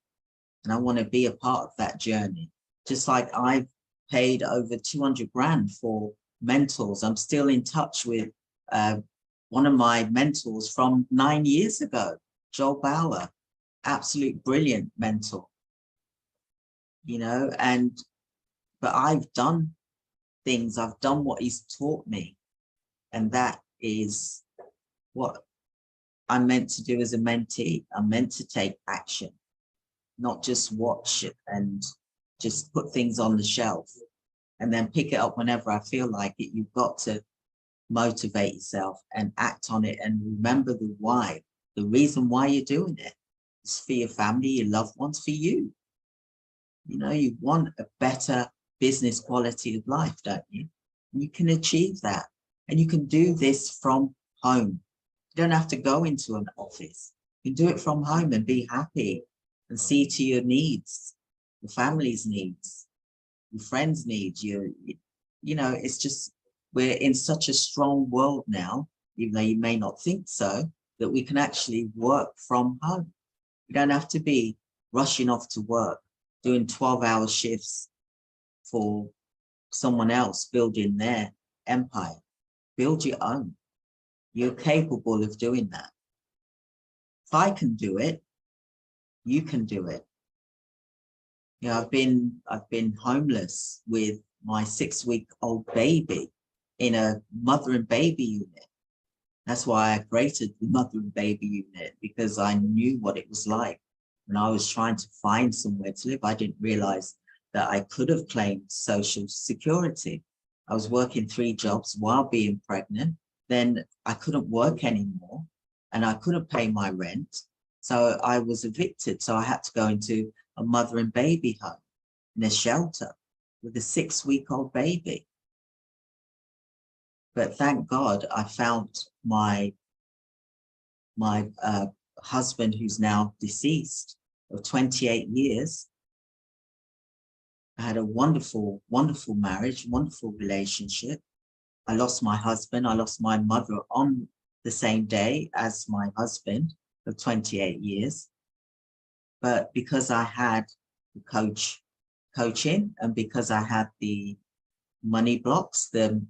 And I want to be a part of that journey. Just like I've paid over 200 grand for mentors. I'm still in touch with one of my mentors from 9 years ago, Joel Bauer, absolute brilliant mentor, but I've done things, I've done what he's taught me. And that is what I'm meant to do as a mentee. I'm meant to take action, not just watch it and just put things on the shelf and then pick it up whenever I feel like it. You've got to motivate yourself and act on it and remember the why. The reason why you're doing it is for your family, your loved ones, for you. You know, you want a better business quality of life, don't you? You can achieve that. And you can do this from home. You don't have to go into an office. You can do it from home and be happy and see to your needs, your family's needs, your friends' needs. You know, it's just, we're in such a strong world now, even though you may not think so, that we can actually work from home. You don't have to be rushing off to work, doing 12-hour shifts for someone else building their empire. Build your own. You're capable of doing that. If I can do it, you can do it. You know, I've been homeless with my 6-week-old baby in a mother and baby unit. That's why I created the mother and baby unit, because I knew what it was like when I was trying to find somewhere to live. I didn't realize that I could have claimed social security. I was working 3 jobs while being pregnant. Then I couldn't work anymore and I couldn't pay my rent. So I was evicted. So I had to go into a mother and baby home in a shelter with a 6-week-old baby. But thank God I found my husband, who's now deceased, of 28 years. I had a wonderful, wonderful marriage, wonderful relationship. I lost my husband. I lost my mother on the same day as my husband of 28 years. But because I had the coaching and because I had the money blocks, the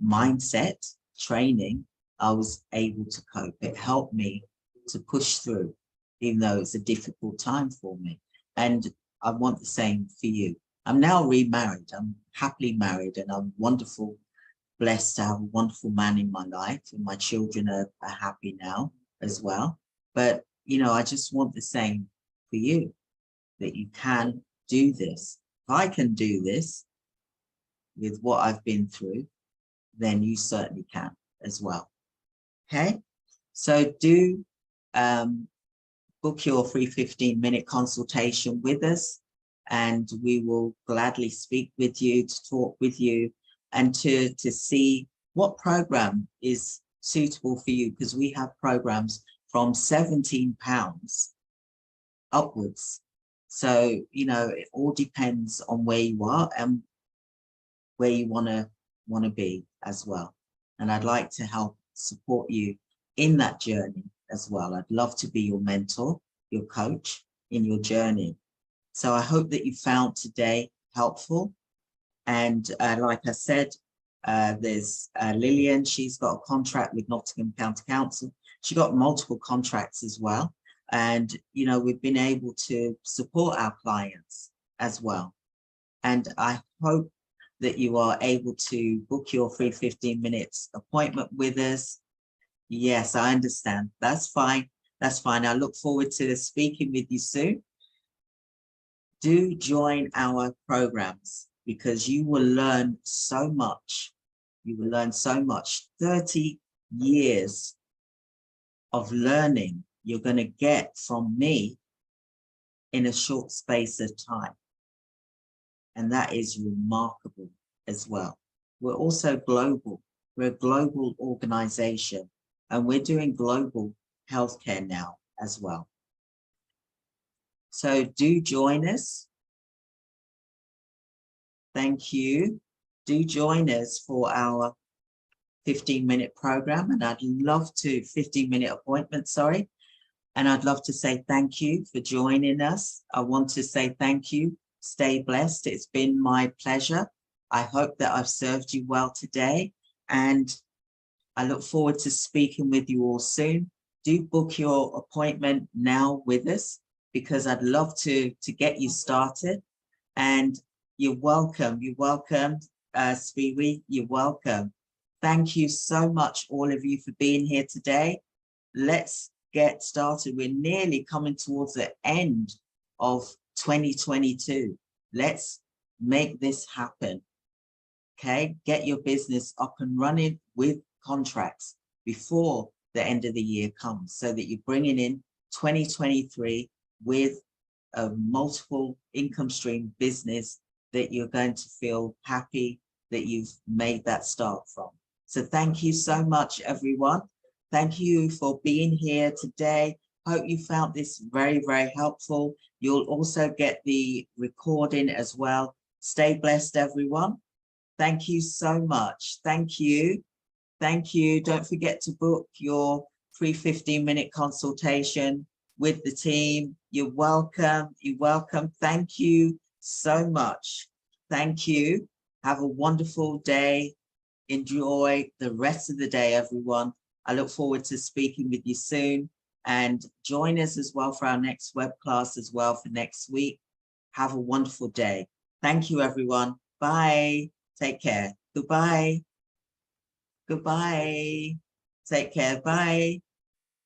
mindset training, I was able to cope. It helped me to push through, even though it's a difficult time for me. And I want the same for you. I'm now remarried. I'm happily married and I'm wonderful, blessed to have a wonderful man in my life, and my children are happy now as well. But, you know, I just want the same for you, that you can do this. If I can do this with what I've been through, then you certainly can as well. Okay, so do book your free 15-minute consultation with us, and we will gladly speak with you, to talk with you, and to see what program is suitable for you, because we have programs from £17 upwards. So, you know, it all depends on where you are and where you want to be as well. And I'd like to help support you in that journey as well. I'd love to be your mentor, your coach in your journey. So I hope that you found today helpful. And like I said, there's Lillian. She's got a contract with Nottingham County Council. She got multiple contracts as well. And, you know, we've been able to support our clients as well. And I hope that you are able to book your free 15 minutes appointment with us. Yes, I understand. That's fine. That's fine. I look forward to speaking with you soon. Do join our programs, because you will learn so much. You will learn so much. 30 years of learning you're going to get from me in a short space of time. And that is remarkable as well. We're also global. We're a global organization, and we're doing global healthcare now as well. So do join us. Thank you. Do join us for our 15-minute program, and I'd love to, 15-minute appointment, sorry. And I'd love to say thank you for joining us. I want to say thank you. Stay blessed. It's been my pleasure. I hope that I've served you well today, and I look forward to speaking with you all soon. Do book your appointment now with us, because I'd love to get you started. And you're welcome. You're welcome, Spiwi. You're welcome. Thank you so much, all of you, for being here today. Let's get started. We're nearly coming towards the end of 2022. Let's make this happen. Okay, get your business up and running with contracts before the end of the year comes, so that you're bringing in 2023 with a multiple income stream business that you're going to feel happy that you've made that start from. So thank you so much, everyone. Thank you for being here today. Hope you found this very, very helpful. You'll also get the recording as well. Stay blessed, everyone. Thank you so much. Thank you. Thank you. Don't forget to book your free 15-minute consultation with the team. You're welcome. You're welcome. Thank you so much. Thank you. Have a wonderful day. Enjoy the rest of the day, everyone. I look forward to speaking with you soon, and join us as well for our next web class as well for next week. Have a wonderful day. Thank you, everyone. Bye. Take care. Goodbye. Goodbye. Take care. Bye.